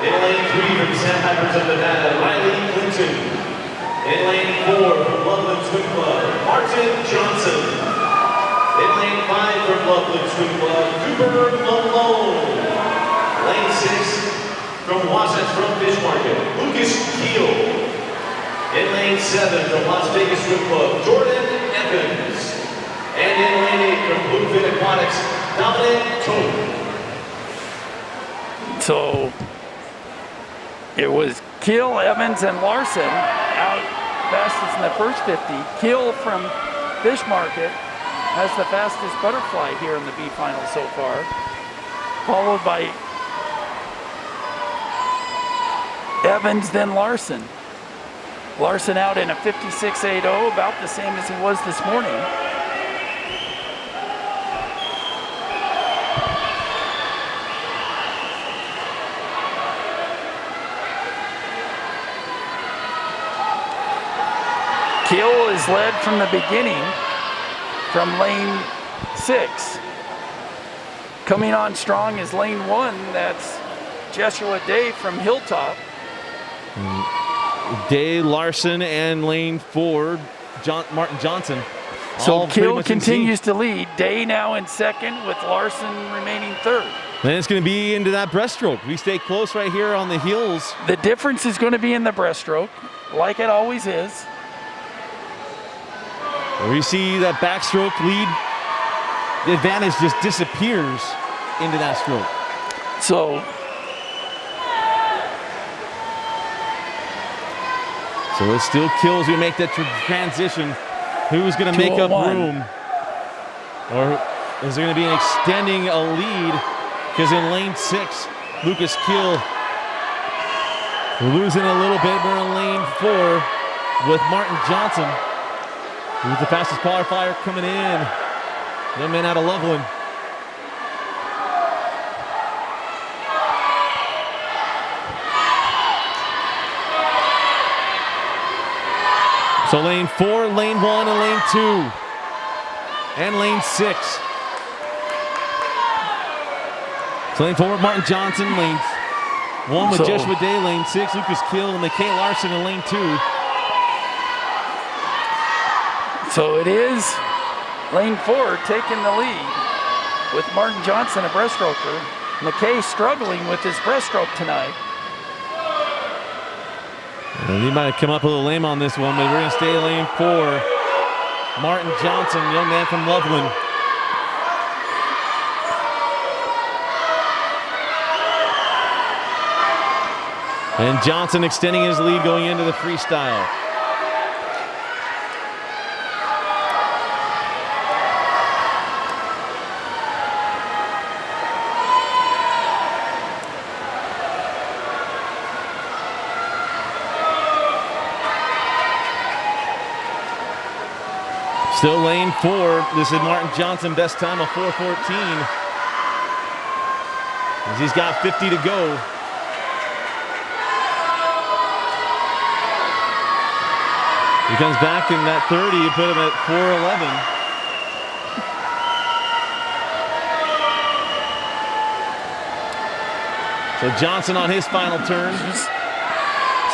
In lane 3 from Sandpipers of Nevada, Riley Clinton. In lane 4 from Loveland Swim Club, Martin Johnson. In lane 5 from Loveland Swim Club, Cooper Malone. Lane 6 from Wasatch Front Fish Market, Lucas Keel. In lane 7 from Las Vegas Swim Club, Jordan Evans. And in lane 8 from Bluefin Aquatics, Dominic Tote. So it was Kill, Evans, and Larson out fastest in the first 50. Kill from Fish Market has the fastest butterfly here in the B final so far, followed by Evans, then Larson. Larson out in a 56.80, about the same as he was this morning. Kill is led from the beginning from lane 6. Coming on strong is lane 1, that's Joshua Day from Hilltop. Day, Larson, and lane 4, Martin Johnson. So Kill continues to lead. Day now in second with Larson remaining third. Then it's going to be into that breaststroke. We stay close right here on the heels. The difference is going to be in the breaststroke, like it always is. Where you see that backstroke lead, the advantage just disappears into that stroke. So it still Kills you make that transition. Who's going to make up room? Or is there going to be an extending a lead? Because in lane 6, Lucas Kill losing a little bit. We're in lane 4 with Martin Johnson, who's the fastest qualifier coming in. Young man out of Loveland. So lane 4, lane 1, and lane 2. And lane 6. So lane 4 with Martin Johnson, lane 1 with Joshua Day, lane 6, Lucas Kill, and McKay Larson in lane 2. So it is lane 4 taking the lead with Martin Johnson, a breaststroker. McKay struggling with his breaststroke tonight. And he might have come up a little lame on this one, but we're going to stay lane 4. Martin Johnson, young man from Loveland. And Johnson extending his lead going into the freestyle. Still lane 4. This is Martin Johnson, best time of 4:14. As he's got 50 to go. He comes back in that 30, you put him at 4:11. So Johnson on his final turn.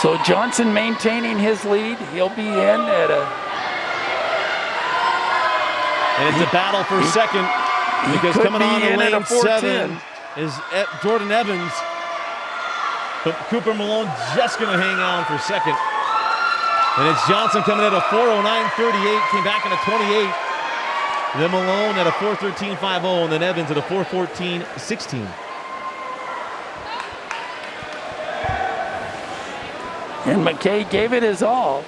So Johnson maintaining his lead. He'll be in at a... And it's a battle for second because coming on in lane 7 is Jordan Evans. But Cooper Malone just going to hang on for second. And it's Johnson coming at a 4:09.38, came back in a 28. Then Malone at a 4:13.50, and then Evans at a 4:14.16. And McKay gave it his all.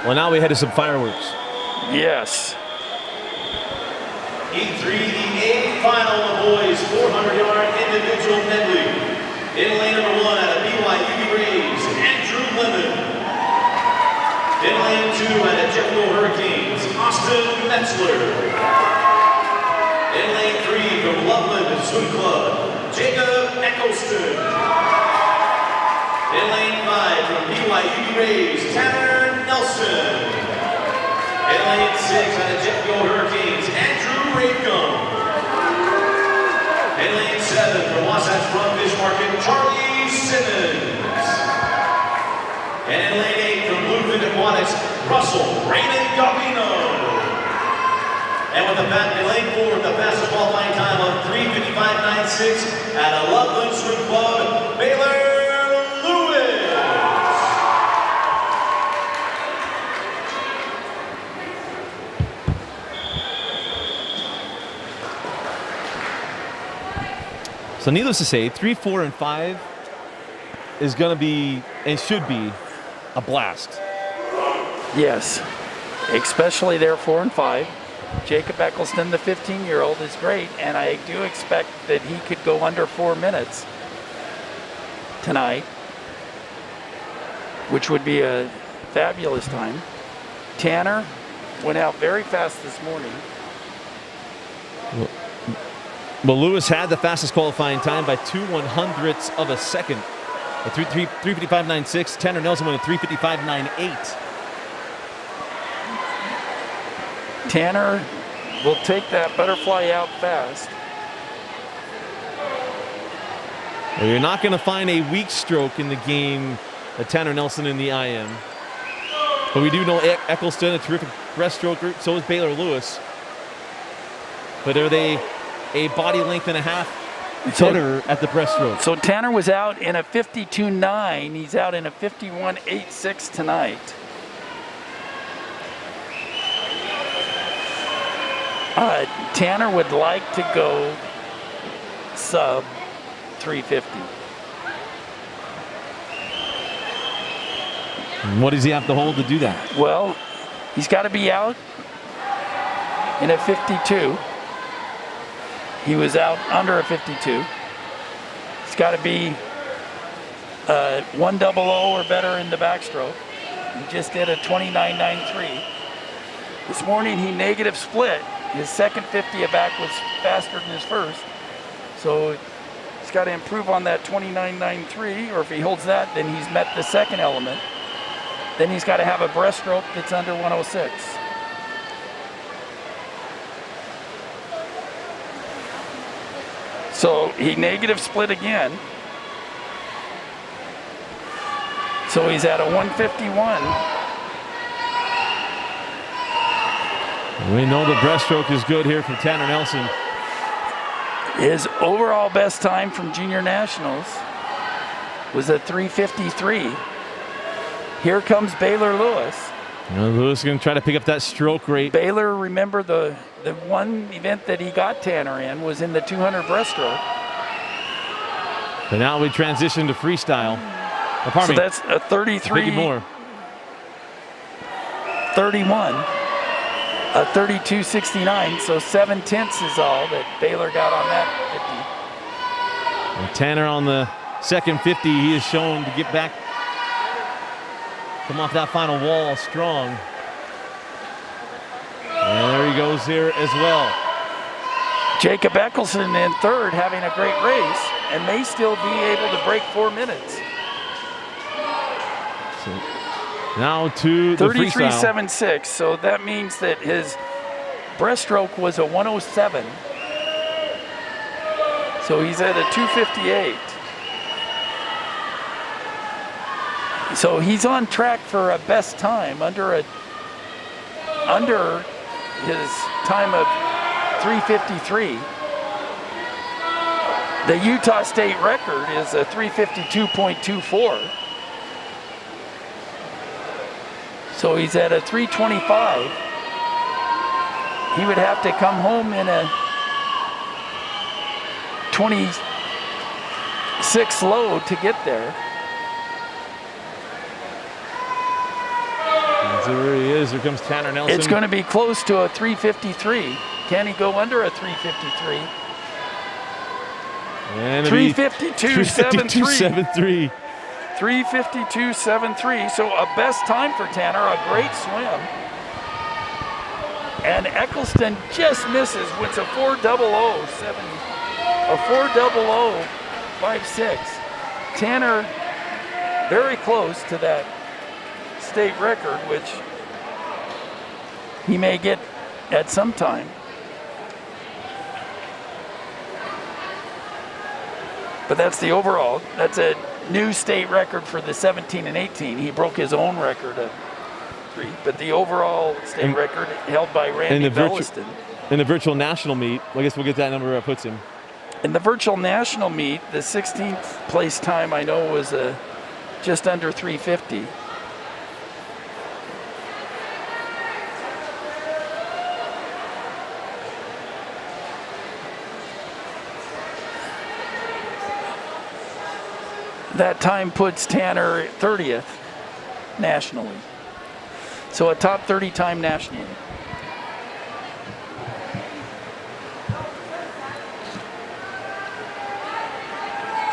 Well, now we head to some fireworks. Yes. Heat 3, the 8th final of the boys' 400-yard individual medley. In lane number 1 out of BYU Rays, Andrew Lemon. In lane 2 out of Jeffco Hurricanes, Austin Metzler. In lane 3 from Loveland Swim Club, Jacob Eccleston. In lane 5 from BYU Rays, Tanner Nelson. In lane 6 out of Jeffco Hurricanes, Andrew Rakeham. In lane 7 from Wasatch Front Fish Market, Charlie Simmons. And in lane 8 from Bluefin Aquatics, Russell Raymond Garbino. And with in lane 4, the fastest qualifying time of 3:55.96 at a Loveland Swim Club, Baylor Lewis. So needless to say, 3, 4, and 5 is going to be, and should be, a blast. Yes. Especially there 4 and 5. Jacob Eccleston, the 15-year-old, is great, and I do expect that he could go under 4 minutes tonight, which would be a fabulous time. Tanner went out very fast this morning. Well, Lewis had the fastest qualifying time by 2/100ths of a second. At 3:55.96. Tanner Nelson went at 3:55.98. Tanner will take that butterfly out fast. Well, you're not going to find a weak stroke in the game at Tanner Nelson in the IM. But we do know Eccleston, a terrific breaststroker. So is Baylor Lewis. But are they a body length and a half better at the breaststroke? So Tanner was out in a 52.9. He's out in a 51.86 tonight. Tanner would like to go sub 350. And what does he have to hold to do that? Well, he's got to be out in a 52. He was out under a 52. He's got to be 100 or better in the backstroke. He just did a 29.93. This morning he negative split. His second 50 back was faster than his first. So he's got to improve on that 29.93, or if he holds that, then he's met the second element. Then he's got to have a breaststroke that's under 106. So he negative split again. So he's at a 151. We know the breaststroke is good here from Tanner Nelson. His overall best time from Junior Nationals was a 3:53. Here comes Baylor Lewis. Lewis is going to try to pick up that stroke rate. Baylor, remember the one event that he got Tanner in was in the 200 breaststroke. But now we transition to freestyle. So that's a 33. More. 31. A 32.69. So 7/10 is all that Baylor got on that 50. And Tanner on the second 50, he is shown to get back. Come off that final wall strong. And there he goes here as well. Jacob Eccleston in third, having a great race, and may still be able to break 4 minutes. So now to the freestyle. 33.76, so that means that his breaststroke was a 107. So he's at a 258. So he's on track for a best time under his time of 3:53. The Utah State record is a 3:52.24. So he's at a 3:25. He would have to come home in a 26 load to get there. There he is. Here comes Tanner Nelson. It's going to be close to a 3:53. Can he go under a 3:53? And 3:52.73. 3:52.73. So a best time for Tanner. A great swim. And Eccleston just misses. It's a 4:00.7. A 4:00.56. Tanner very close to that state record, which he may get at some time. But that's the overall. That's a new state record for the 17 and 18. He broke his own record of 3, but the overall state record held by Randy Belliston. In the virtual national meet, I guess we'll get that number that puts him. In the virtual national meet, the 16th place time I know was just under 350. That time puts Tanner 30th nationally. So a top 30 time nationally.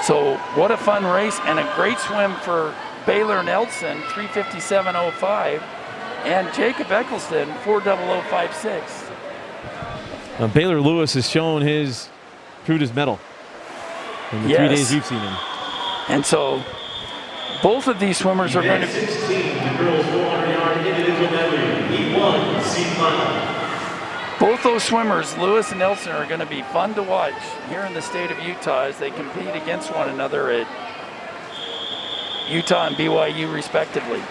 So what a fun race and a great swim for Baylor Nelson, 3:57.05, and Jacob Eccleston, 4:00.56. Baylor Lewis has shown proved his mettle in the 3 days we've seen him. And so both of these swimmers are going to be 16, the girls 400-yard individual medley, E1, C final. Both those swimmers, Lewis and Nelson, are going to be fun to watch here in the state of Utah as they compete against one another at Utah and BYU respectively.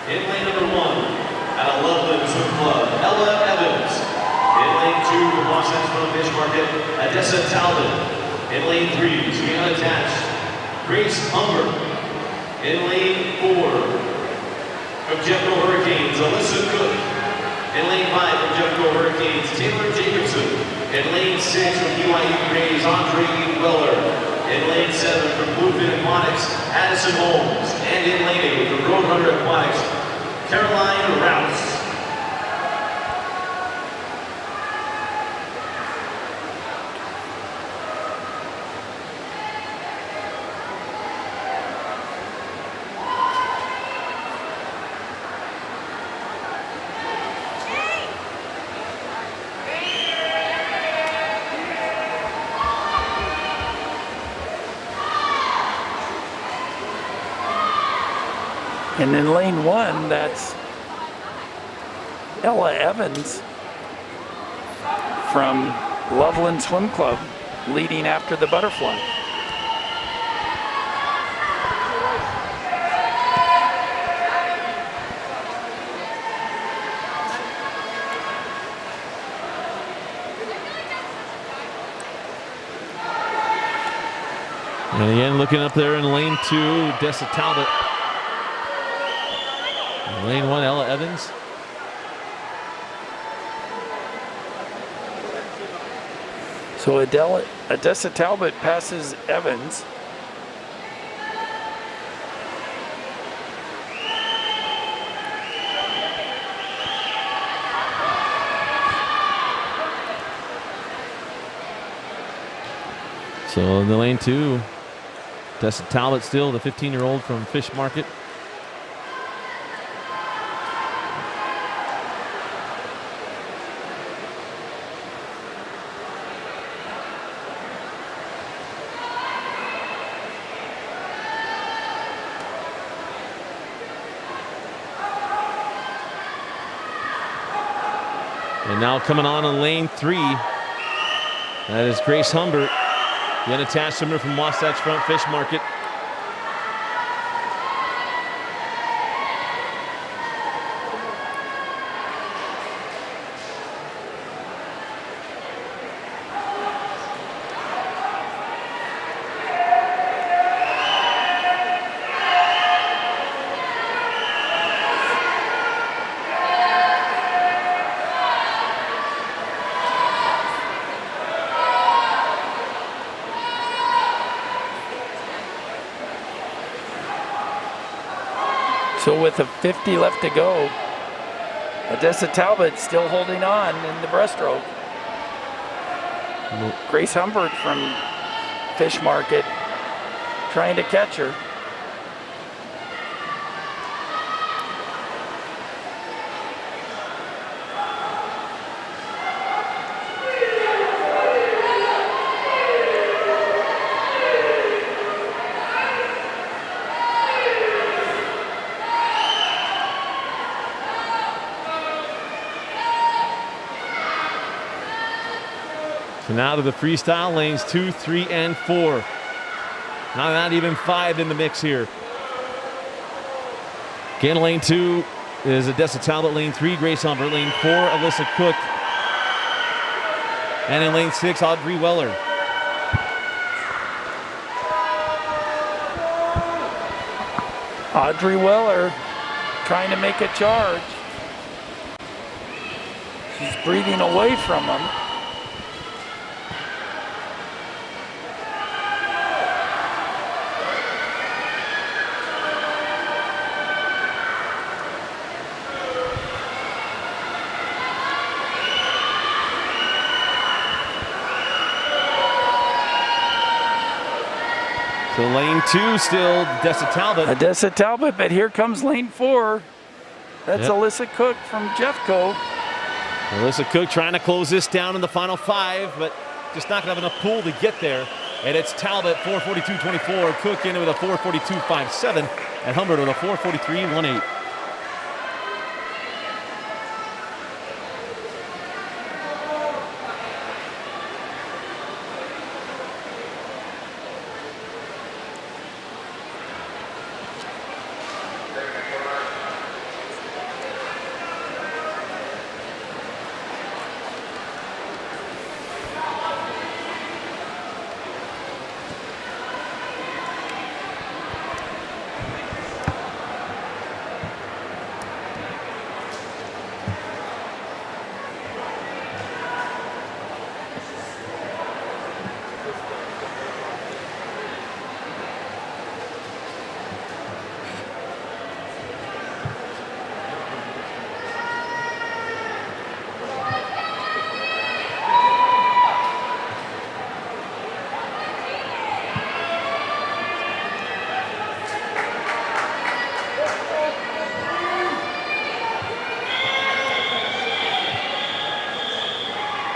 In lane number 1, out of Loveland Swim Club, Ella Evans. In lane 2, from Los Angeles Fish Market, Odessa Talbot. In lane 3, to be unattached, Grace Humber. In lane 4, from Jeffco Hurricanes, Alyssa Cook. In lane 5, from Jeffco Hurricanes, Taylor Jacobson. In lane 6, from BYU Rays, Andre Weller. In lane 7, from Bluefin Aquatics, Addison Holmes. And in lane 8, from Roadrunner Aquatics, Caroline Rouse. And in lane 1, that's Ella Evans from Loveland Swim Club leading after the butterfly. And again, looking up there in lane 2, Odessa Talbot. Lane 1, Ella Evans. So Odessa Talbot passes Evans. So in the lane 2, Odessa Talbot still, the 15-year-old from Fish Market. And now coming on in lane 3, that is Grace Humbert, the unattached swimmer from Wasatch Front Fish Market. So with a 50 left to go, Odessa Talbot still holding on in the breaststroke. Grace Humbert from Fish Market trying to catch her. So now to the freestyle lanes 2, 3, and 4. Not even 5 in the mix here. Again, lane 2 is Odessa Talbot. Lane 3, Grace Humbert. Lane 4, Alyssa Cook. And in lane 6, Audrey Weller. Audrey Weller trying to make a charge. She's breathing away from him. So lane 2 still Odessa Talbot. Odessa Talbot, but here comes lane 4. That's Yep. Alyssa Cook from Jeffco. Alyssa Cook trying to close this down in the final 5, but just not going to have enough pull to get there. And it's Talbot, 4:42.24. Cook in with a 4:42.57. And Humbert with a 4:43.18.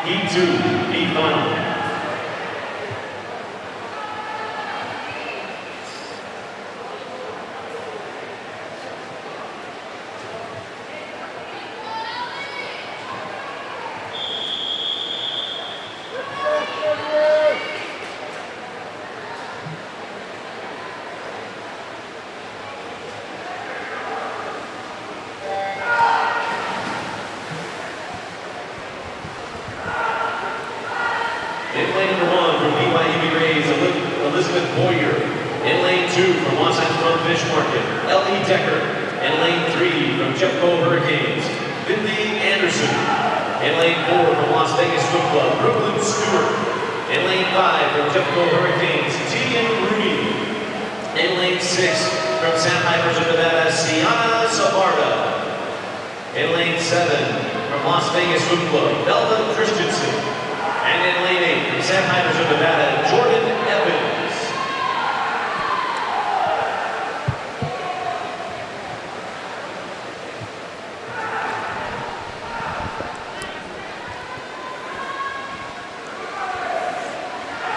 Heat 2, the final. In lane number 1 from BYU Rays, Elizabeth Boyer. In lane 2 from Los Angeles Fish Market, L.E. Decker. In lane 3 from Jeffco Hurricanes, Finley Anderson. In lane 4 from Las Vegas Swim Club, Brooklyn Stewart. In lane 5 from Jeffco Hurricanes, Tegan Rooney. In lane 6 from Sandpipers of Nevada, Sienna Savarda. In lane 7 from Las Vegas Swim Club, Belva Christensen. And in lane 8 from Sandpipers of Nevada, Jordan Evans.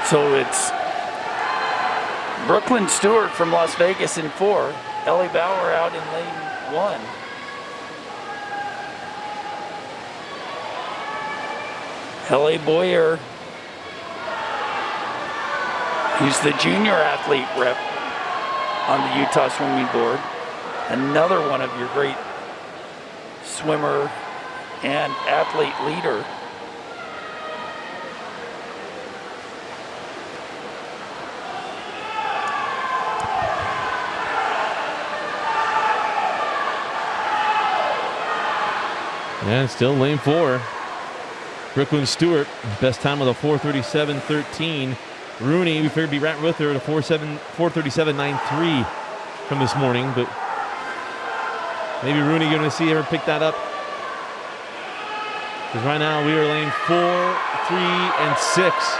So it's Brooklyn Stewart from Las Vegas in 4. Ellie Bauer out in lane 1. L.A. Boyer, he's the junior athlete rep on the Utah Swimming Board. Another one of your great swimmer and athlete leader. And still lane 4. Brooklyn Stewart, best time with a 4:37.13. Rooney, we figured to be right with her at a 4:37.93 from this morning, but maybe Rooney going to see her pick that up. Because right now we are lane 4, 3, and 6.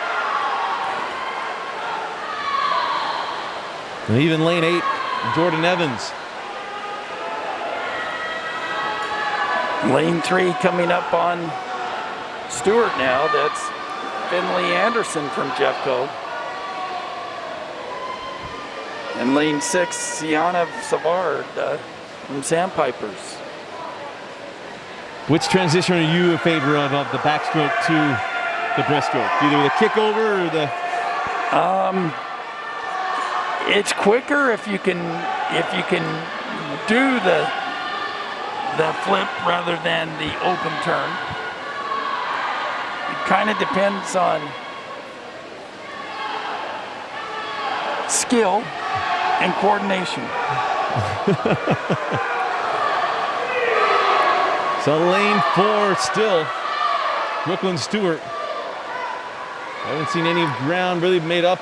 And even lane 8, Jordan Evans. Lane 3 coming up on Stewart now. That's Finley Anderson from Jeffco. And lane 6, Sienna Savard from Sandpipers. Which transition are you in favor of the backstroke to the breaststroke? Either the kickover or the... It's quicker if you can do the flip rather than the open turn. It kind of depends on skill and coordination. So lane 4 still, Brooklyn Stewart. I haven't seen any ground really made up.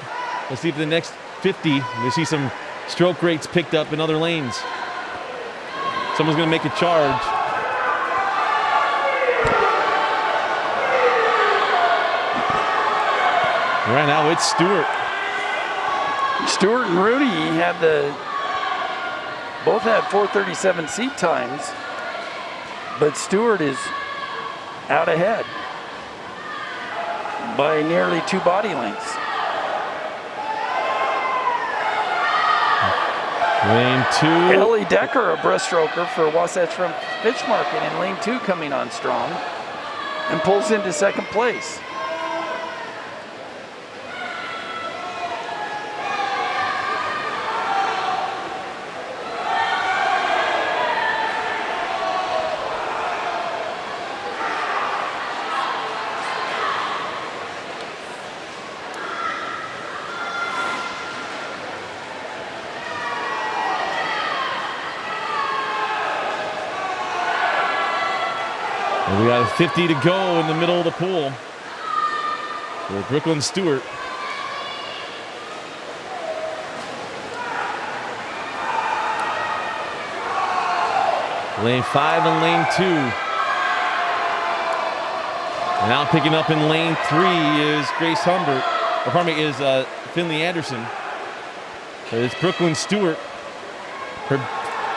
Let's see if the next 50, we see some stroke rates picked up in other lanes. Someone's going to make a charge. Right now it's Stewart. Stewart and Rudy had both had 4:37 seat times, but Stewart is out ahead. by nearly 2 body lengths. Lane 2. Ellie Decker, a breaststroker for Wasatch Front Fish Market in lane 2, coming on strong and pulls into second place. We got 50 to go in the middle of the pool for Brooklyn Stewart. Lane 5 and lane 2. And now picking up in lane 3 is Grace Humbert. Or pardon me, is Finley Anderson. So it's Brooklyn Stewart. Her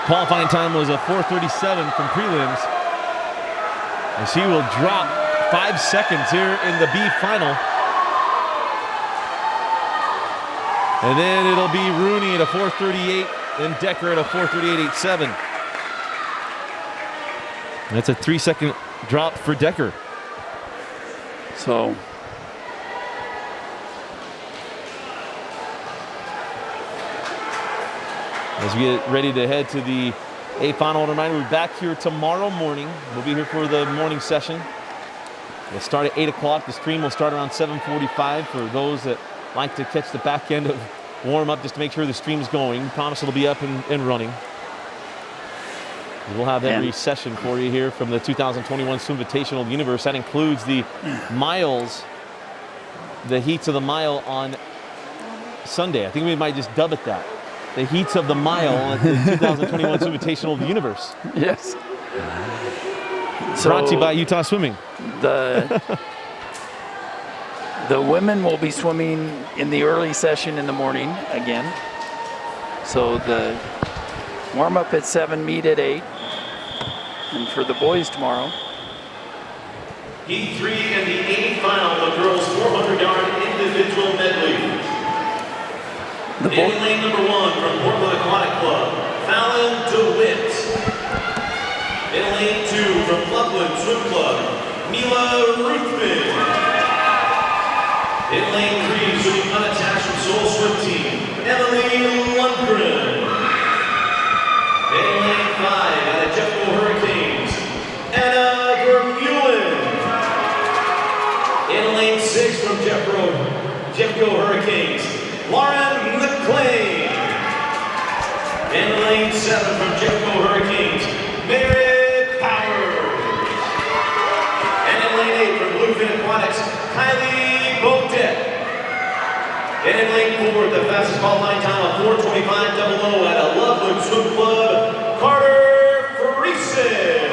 qualifying time was a 4:37 from prelims. And she will drop 5 seconds here in the B final. And then it'll be Rooney at a 4:38 and Decker at a 4:38.87. That's a 3-second drop for Decker. So as we get ready to head to the A final, reminder, we're back here tomorrow morning. We'll be here for the morning session. We'll start at 8 o'clock. The stream will start around 7:45 for those that like to catch the back end of warm up, just to make sure the stream's going. Promise it'll be up and running. We'll have every session for you here from the 2021 Swimvitational Universe. That includes the miles, the heats of the mile on Sunday. I think we might just dub it that. The heats of the mile at the 2021 Swimvitational Universe. yes. Brought to you by Utah Swimming. The women will be swimming in the early session in the morning again. So the warm up at 7, meet at 8. And for the boys tomorrow, Heat 3 and the A final, the girls' 400-yard individual medley. In lane number 1 from Portland Aquatic Club, Fallon DeWitt. In lane 2 from Loveland Swim Club, Mila Ruthven. In lane 3, swimming unattached from Soul Swim Team, Emily Lundgren. In lane 5, out of Jeffco Hurricanes, Anna Vermeulen. In lane 6 from Jeffco Hurricanes, Lauren McLean. In lane 7 from Jeffco Hurricanes, Merritt Powers. And in lane 8 from Bluefin Aquatics, Kylie Bodette. And in lane 4, the fastest qualifying time of 4:25.00 at a Loveland Swim Club, Carter Friesen.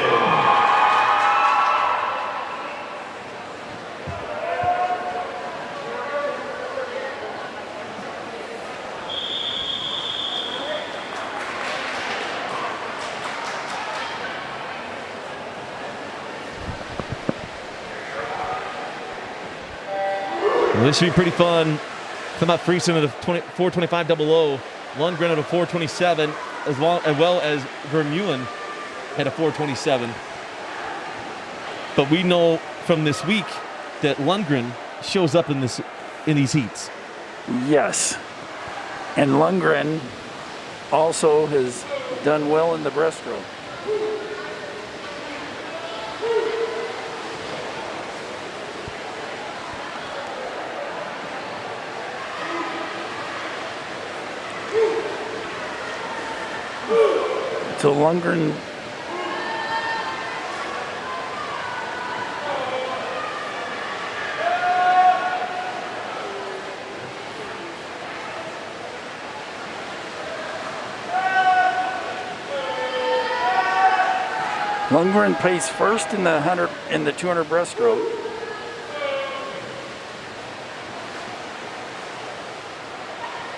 Well, this should be pretty fun. Come out Friesen at a 4:25.00, Lundgren at a 4:27, as well as Vermeulen at a 4:27. But we know from this week that Lundgren shows up in these heats. yes. And Lundgren also has done well in the breaststroke. So Lundgren placed first in the 200 breaststroke.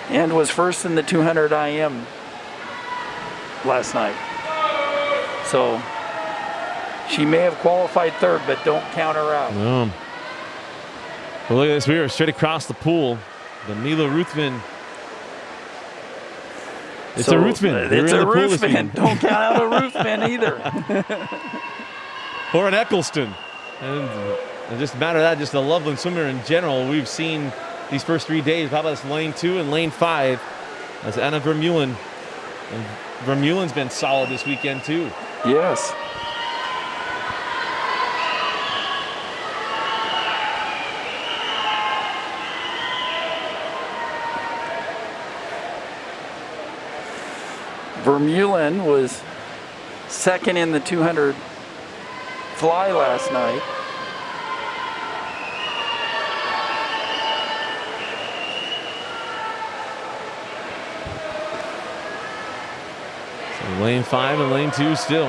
And was first in the 200 IM last night. So she may have qualified third, but don't count her out. No. Well, look at this. We are straight across the pool. The Mila Ruthven. It's a Ruthven. It's a Ruthven. Don't count out a Ruthven either. Or an Eccleston. And just a matter of that, just a Loveland swimmer in general. We've seen these first 3 days. How about this lane 2 and lane 5? That's Anna Vermeulen. And Vermeulen's been solid this weekend too. Yes. Vermeulen was second in the 200 fly last night. So lane 5 and lane 2 still.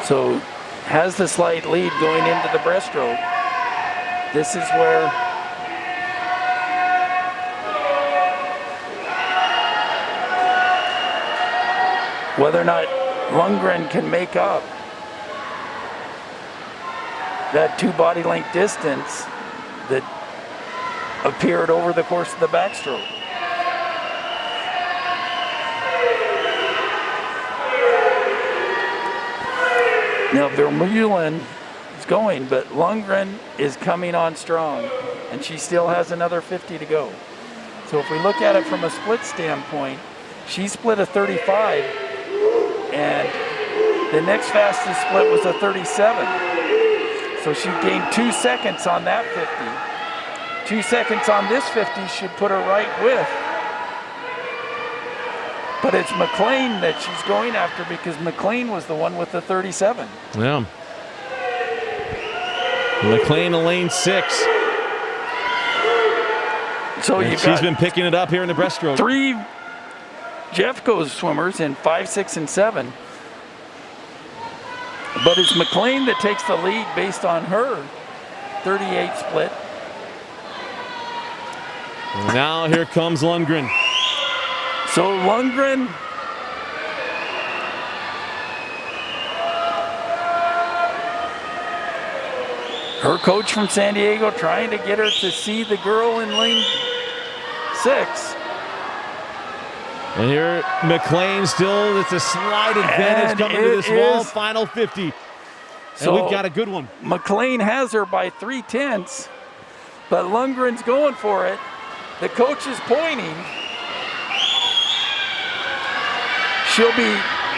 So has the slight lead going into the breaststroke. This is where whether or not Lundgren can make up that 2 body length distance that appeared over the course of the backstroke. Now Vermeulen is going, but Lundgren is coming on strong, and she still has another 50 to go. So if we look at it from a split standpoint, she split a 35, and the next fastest split was a 37. So she gained 2 seconds on that 50. 2 seconds on this 50 should put her right with. But it's McLean that she's going after because McLean was the one with the 37. Yeah. McLean in lane 6. So and she's been picking it up here in the breaststroke. 3 Jeffco's swimmers in 5, 6, and 7. But it's McLean that takes the lead based on her 38 split. And now here comes Lundgren. So Lundgren her coach from San Diego trying to get her to see the girl in lane 6. And here, McLean still, it's a slight advantage And coming to this wall, final 50. And so we've got a good one. McLean has her by 3/10, but Lundgren's going for it. The coach is pointing.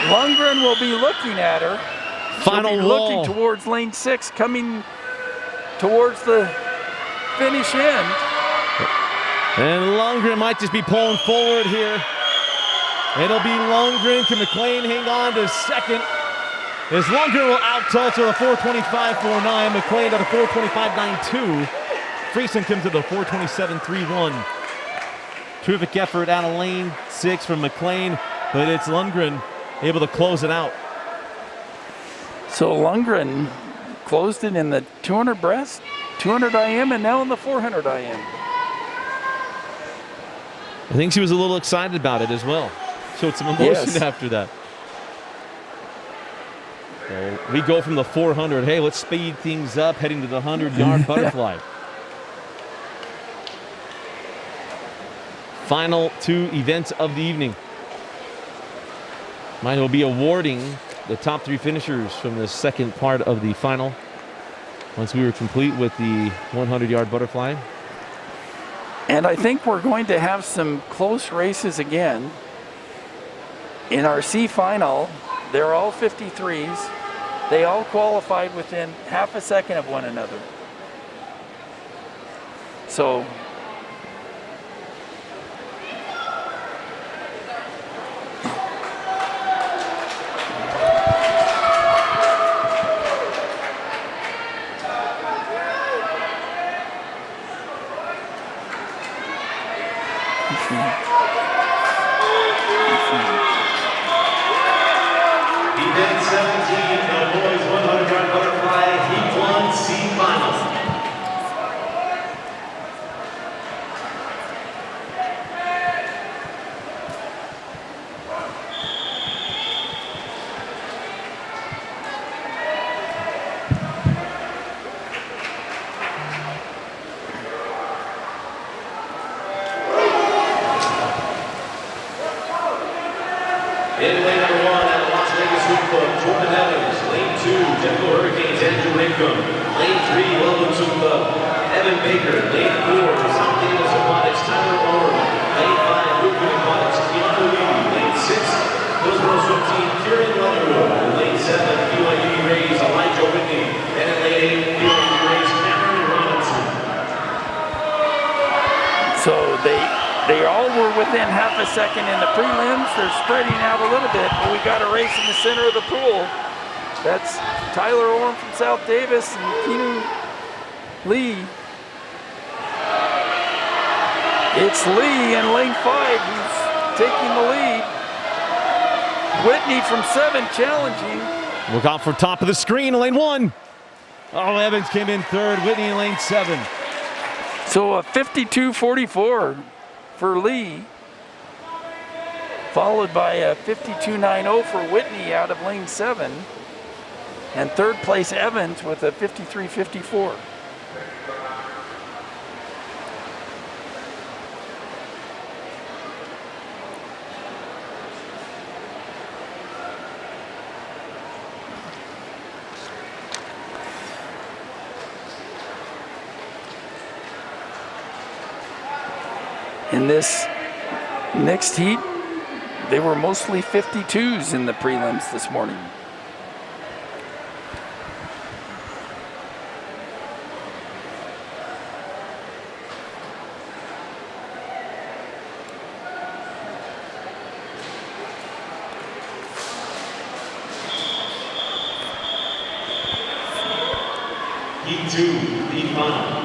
Lundgren will be looking at her. Final She'll be wall. looking towards lane 6, coming towards the finish end. And Lundgren might just be pulling forward here. It'll be Lundgren. Can McLean hang on to second? As Lundgren will out-touch with a 4:25.49. McLean at a 4:25.92. Friesen comes to the 4:27.31. Terrific effort out of lane 6 from McLean, but it's Lundgren able to close it out. So Lundgren closed it in the 200 breast, 200 IM, and now in the 400 IM. I think she was a little excited about it as well. Showed some emotion after that. So we go from the 400. Hey, let's speed things up, heading to the 100-yard butterfly. Final 2 events of the evening. Mine will be awarding the top 3 finishers from the second part of the final. Once we were complete with the 100-yard butterfly. And I think we're going to have some close races again. In our C final, they're all 53s. They all qualified within half a second of one another. So Event 17, the boys 100-yard butterfly, heat 1, C final. In lane number 1 at the Las Vegas Swim Club, Jordan Evans. Lane 2, Denver Hurricanes, Andrew Rincom. Lane 3, Loveland Swim Club, Evan Baker. Lane 4, South Davis Aquatics, Tyler Orr. Lane 5, Lucan Aquatics, Keanu Lee. Lane 6, Hillsborough Swim Team, Kieran Leatherwood. Lane 7, BYU Rays, Elijah Whitney. And in lane 8, BYU Rays, Cameron Robinson. So they all were within half a second in the prelims. They're spreading out a little bit, but we got a race in the center of the pool. That's Tyler Orm from South Davis and Keanu Lee. It's Lee in lane 5 who's taking the lead. Whitney from 7 challenging. Look out for top of the screen, lane 1. Oh, Evans came in 3rd, Whitney in lane 7. So a 52.44 for Lee, followed by a 52.90 for Whitney out of lane 7, and 3rd place Evans with a 53.54. In this next heat, they were mostly 52s in the prelims this morning. Heat 2, lead final.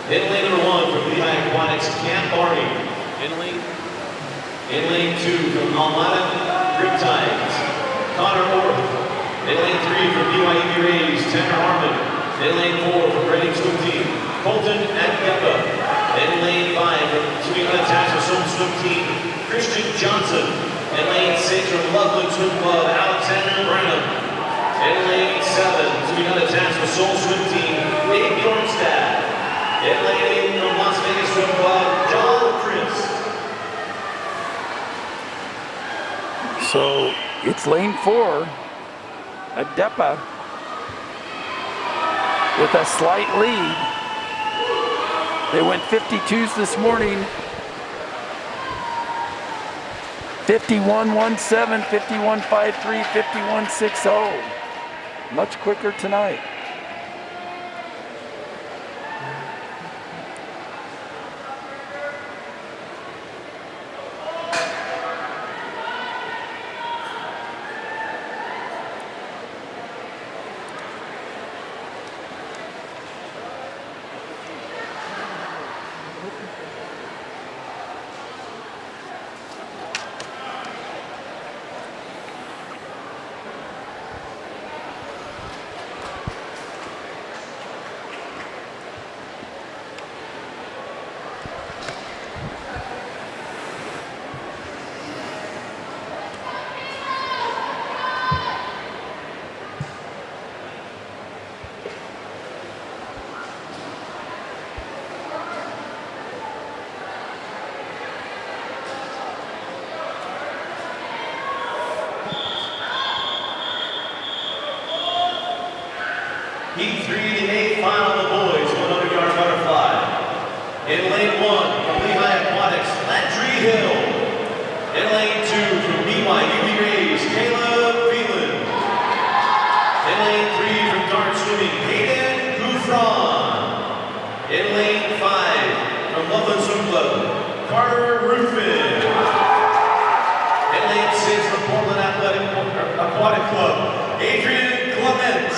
In lane number 1 from Lehigh Aquatics, Cam Barney. In lane 2 from Almada Riptides, Connor Orth. In lane 3 from BYU Rays, Tanner Harmon. In lane 4 from Reading Swim Team, Colton Adgepa. In lane 5 from Swimming Unattached Swim Team, Christian Johnson. In lane 6 from Loveland Swim Club, Alexander Branham. In lane 7, Swimming Unattached Soul Swim Team, Dave Bjornstad. In lane 8 from Las Vegas Swim Club, John Chris. So it's lane 4, Adepa with a slight lead. They went 52s this morning. 51.17, 51.53, 51.60. Much quicker tonight. Heat 3, the 8th final of the boys, 100-yard butterfly. In lane 1 from Lehigh Aquatics, Landry Hill. In lane 2 from BYU Rays, Caleb Phelan. In lane 3 from Dart Swimming, Hayden Gouffron. In lane 5 from Loveland Swim Club, Carter Ruffin. In lane 6 from Portland Aquatic Club, Adrian Clement.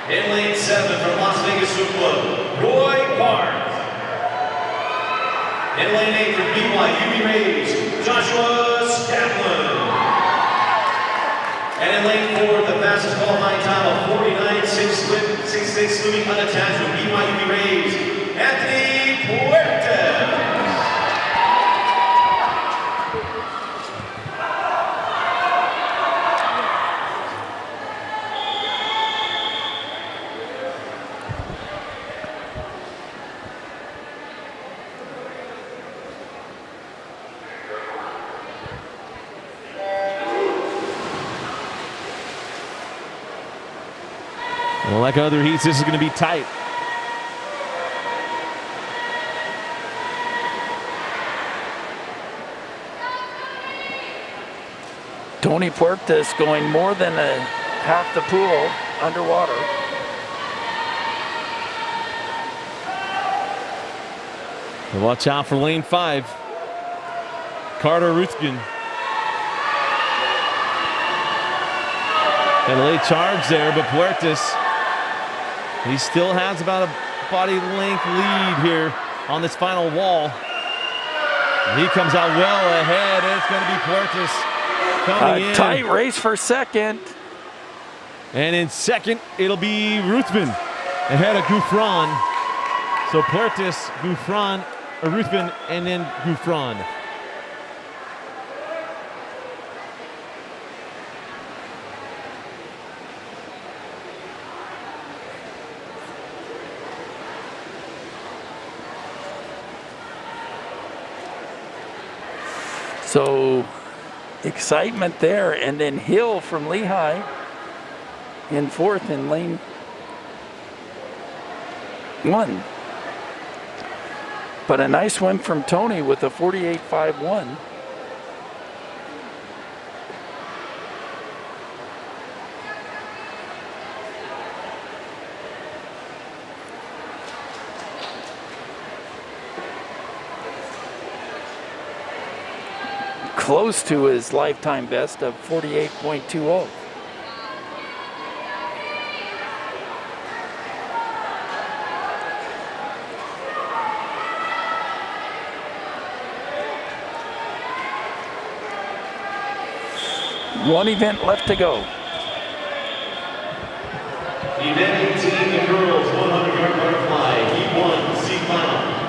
In lane 7 from Las Vegas Swim Club, Roy Park. In lane 8 from BYU Rays, Joshua Skaplin. And in lane 4, the fastest qualifying time of 49.66 swimming unattached with BYU Rays, Anthony Puerta. Well, like other heats, this is going to be tight. Tony Puertas going more than half the pool underwater. And watch out for lane 5. Carter Ruthgen. Had a late charge there, but Puertas, he still has about a body length lead here on this final wall. He comes out well ahead, and it's going to be Puertas coming in. Tight race for second. And in second, it'll be Ruthven ahead of Gouffran. So Puertas, Gouffran, Ruthven, and then Gouffran. So excitement there, and then Hill from Lehigh in fourth in lane 1. But a nice swim from Tony with a 48.51. Close to his lifetime best of 48.20. One event left to go. Event 18, the girls 100-yard butterfly, heat 1, C final.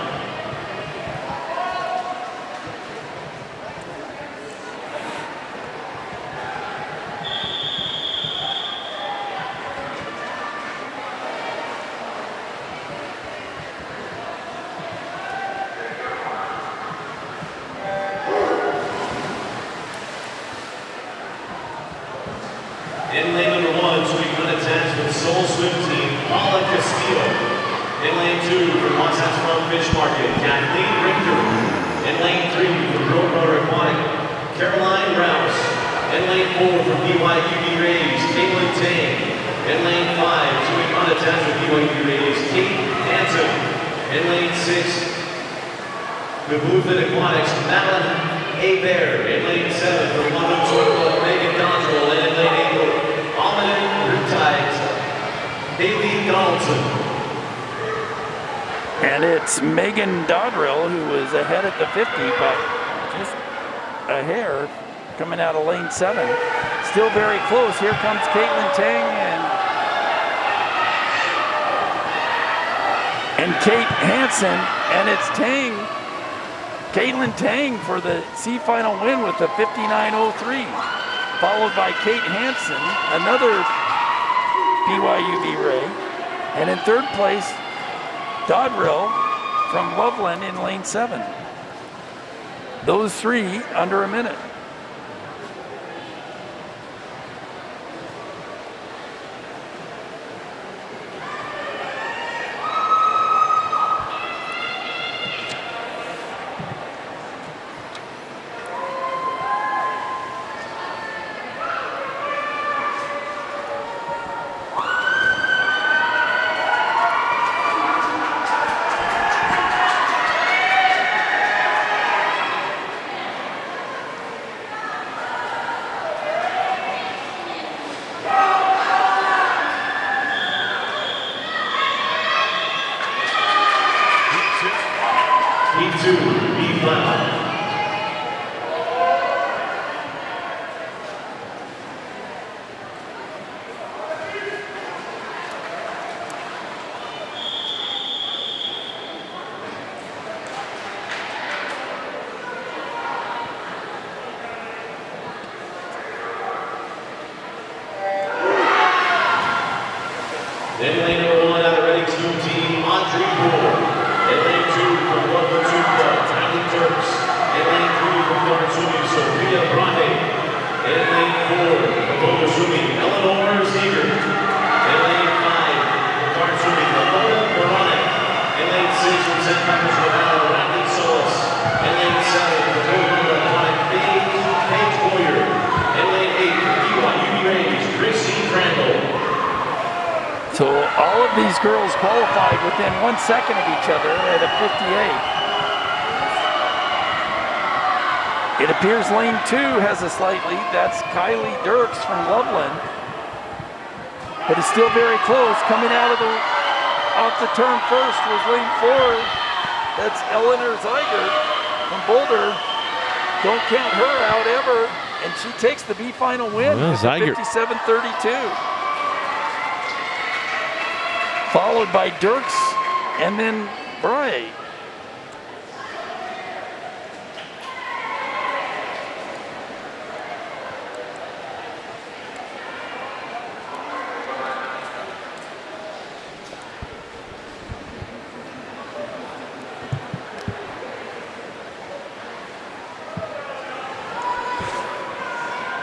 In lane number 1, swimming unattached with Soul Swim Team, Paula Castillo. In lane 2, from Wasatch Front Fish Market, Kathleen Richter. In lane 3, from Roadrunner Aquatic, Caroline Rouse. In lane 4, from BYUB Rays, Caitlin Tang. In lane 5, swimming unattached with BYUB Rays, Kate Hansen. In lane 6, with Bluefin Aquatics, Madeline Hebert. In lane 7, from London Swim Club, Megan Dodrell. And in lane 8, Haley Donaldson. And it's Megan Dodrell who was ahead at the 50 by just a hair coming out of lane 7. Still very close. Here comes Caitlin Tang and Kate Hansen, and it's Tang, Caitlin Tang for the C final win with a 59.03, followed by Kate Hansen, another BYUB Ray, and in third place, Dodrell from Loveland in lane 7. Those three under a minute. All of these girls qualified within 1 second of each other at a 58. It appears lane 2 has a slight lead. That's Kylie Dirks from Loveland. But it's still very close. Coming out of off the turn first was lane 4. That's Eleanor Zeigert from Boulder. Don't count her out ever. And she takes the B final win with 57-32. Followed by Dirks and then Bray.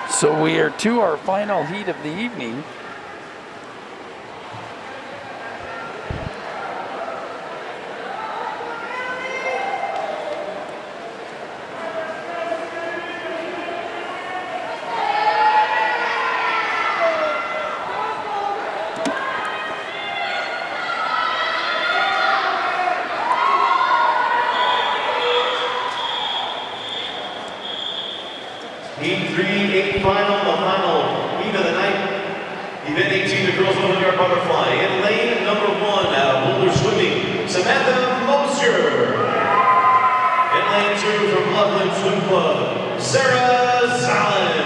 So we are to our final heat of the evening. Heat 3, 8 final, the final heat of the night. Event 18, the girls 100-yard butterfly. In lane number 1, Boulder Swimming, Samantha Mosier. In lane 2, from Loveland Swim Club, Sarah Zalin.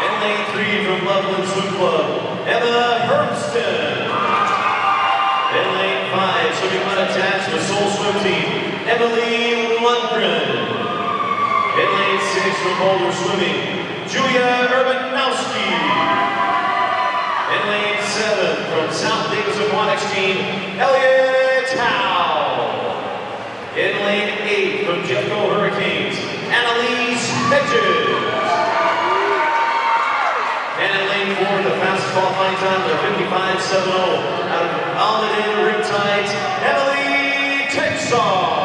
In lane 3, from Loveland Swim Club, Emma Herbston. In lane 5, swimming unattached, the Soul Swim Team, Emily Lundgren. In lane 6 from Boulder Swimming, Julia Urbanowski. In lane 7 from South Davis Aquatics Team, Elliot Howe. In lane 8 from Jeffco Hurricanes, Annalise Hedges. And in lane 4, the fastest qualifying time, the 55.70 out of Almaden Riptides, Emily Texar.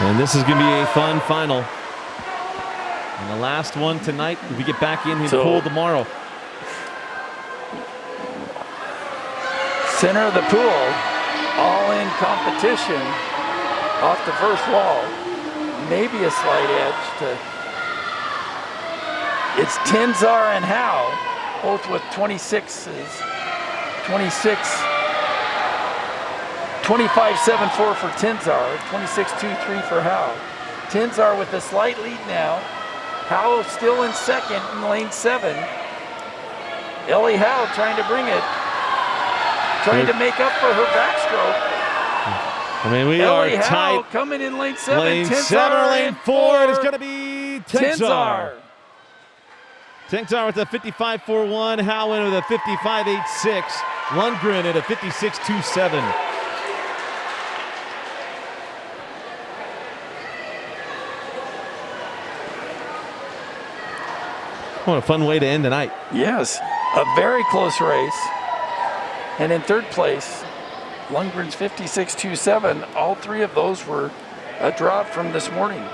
And this is going to be a fun final. And the last one tonight, we get back in the pool tomorrow. Center of the pool, all in competition off the first wall. Maybe a slight edge to. It's Tenzar and Howe, both with 26s. 25.74 for Tenzar, 26.23 for Howe. Tenzar with a slight lead now. Howe still in second in lane 7. Ellie Howe trying to bring it. Trying to make up for her backstroke. I mean, we Ellie are Howe tight. coming in lane 7. Lane Tenzar 7, lane 4. It is going to be Tenzar. Tenzar with a 55.41. Howe in with a 55.86. Lundgren at a 56.27. What a fun way to end the night. Yes, a very close race. And in third place, Lundgren's 56.27. All three of those were a drop from this morning.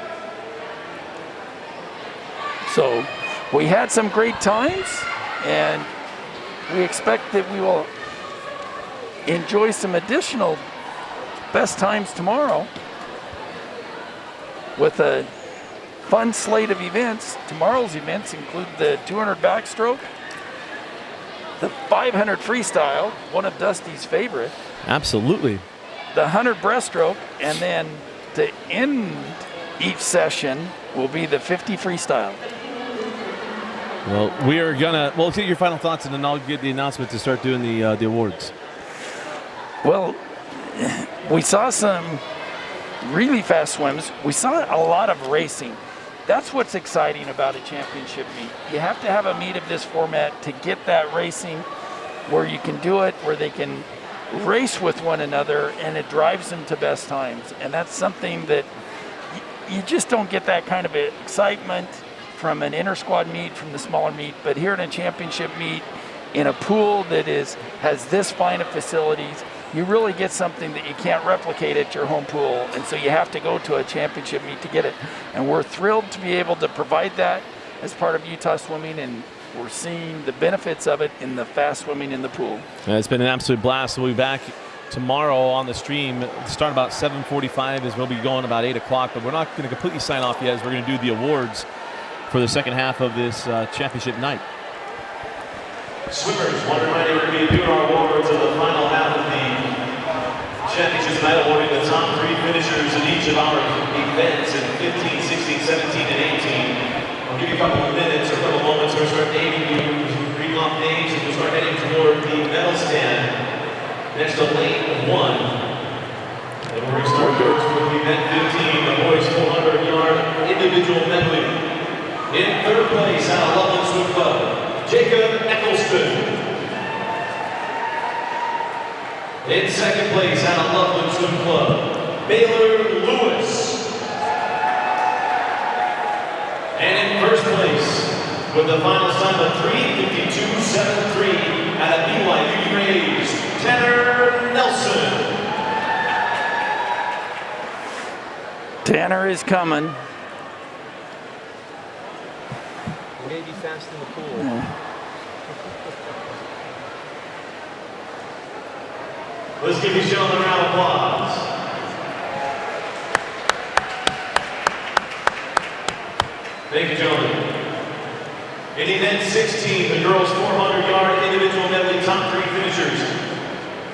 So we had some great times, and we expect that we will enjoy some additional best times tomorrow with a fun slate of events. Tomorrow's events include the 200 backstroke, the 500 freestyle, one of Dusty's favorite. Absolutely. The 100 breaststroke, and then to end each session will be the 50 freestyle. Well, we'll get your final thoughts, and then I'll get the announcement to start doing the awards. Well, we saw some really fast swims. We saw a lot of racing. That's what's exciting about a championship meet. You have to have a meet of this format to get that racing where you can do it, where they can race with one another, and it drives them to best times. And that's something that you just don't get that kind of excitement from an inter-squad meet, from the smaller meet. But here in a championship meet, in a pool that has this fine of facilities, you really get something that you can't replicate at your home pool. And so you have to go to a championship meet to get it. And we're thrilled to be able to provide that as part of Utah Swimming, and we're seeing the benefits of it in the fast swimming in the pool. It's been an absolute blast. We'll be back tomorrow on the stream. Start about 7:45 as we'll be going about 8 o'clock, but we're not going to completely sign off yet, as we're going to do the awards for the second half of this championship night. Swimmers, one reminder, we're going to be doing our awards in the final half of the championship night, awarding the top 3 finishers in each of our events in 15, 16, 17, and 18. I'll give you a couple of minutes or a couple of moments. We're going to start naming you, reading off names, and we'll start heading toward the medal stand next to lane 1. And we're going to start first with event 15, the boys 400-yard individual medley. In 3rd place, out of Loveland Swim Club, Jacob Eccleston. In 2nd place, out of Loveland Swim Club, Baylor Lewis. And in 1st place, with the final time of 3:52.73 out of BYU Rays, Tanner Nelson. Tanner is coming. You may be fast in the pool. Yeah. Let's give these gentlemen a round of applause. Thank you, gentlemen. In event 16, the girls' 400-yard individual medley top 3 finishers.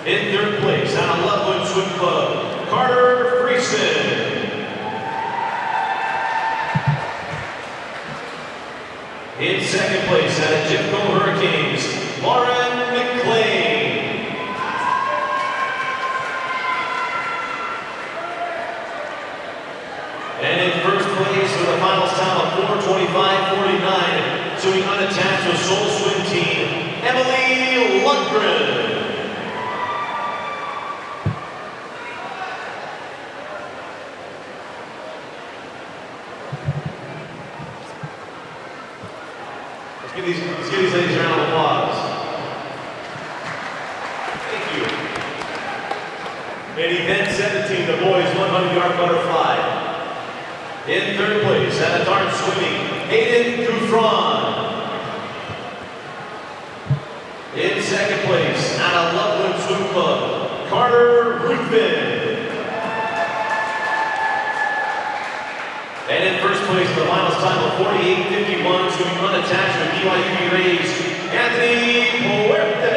In 3rd place, out of Loveland Swim Club, Carter Freestyle. In 2nd place, out of Jimco Hurricanes, Lauren McClain. And in 1st place, with a finals time of 4:25.49, swimming unattached with Soul Swim Team, Emily Lundgren. Let's give these ladies a round of applause. Thank you. In event 17, the boys 100-yard butterfly. In 3rd place, out of dart swimming, Hayden Gouffron. In 2nd place, out of Loveland Swim Club, Carter Ruthven. And in 1st place, the finals time of 48.51, swimming unattached with BYU Rays, Anthony Puertes.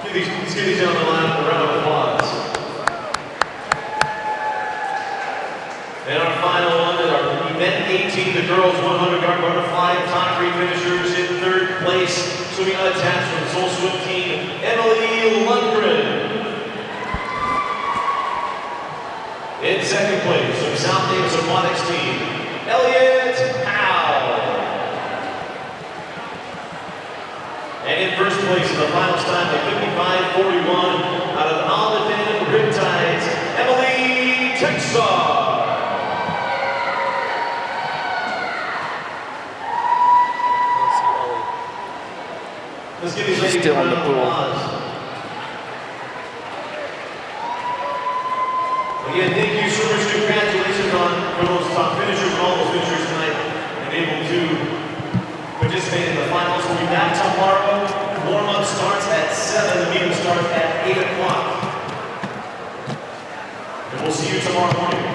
Let's give these gentlemen a round of applause. And our final one is our event 18, the girls 100-yard butterfly, top 3 finishers. In 3rd place, swimming unattached from the Soul Swim Team, Emily Lundgren. In 2nd place, from South Davis Aquatics Team, Elliot Howe. And in 1st place in the finals time of 55.41 out of Almaden Riptides, Emily Texar. Let's give these ladies Still in the pool. applause. Again, thank you so much. Congratulations for those top finishers and all those finishers tonight and able to participate in the finals. We'll be back tomorrow. Warm-up starts at 7. The meeting starts at 8 o'clock. And we'll see you tomorrow morning.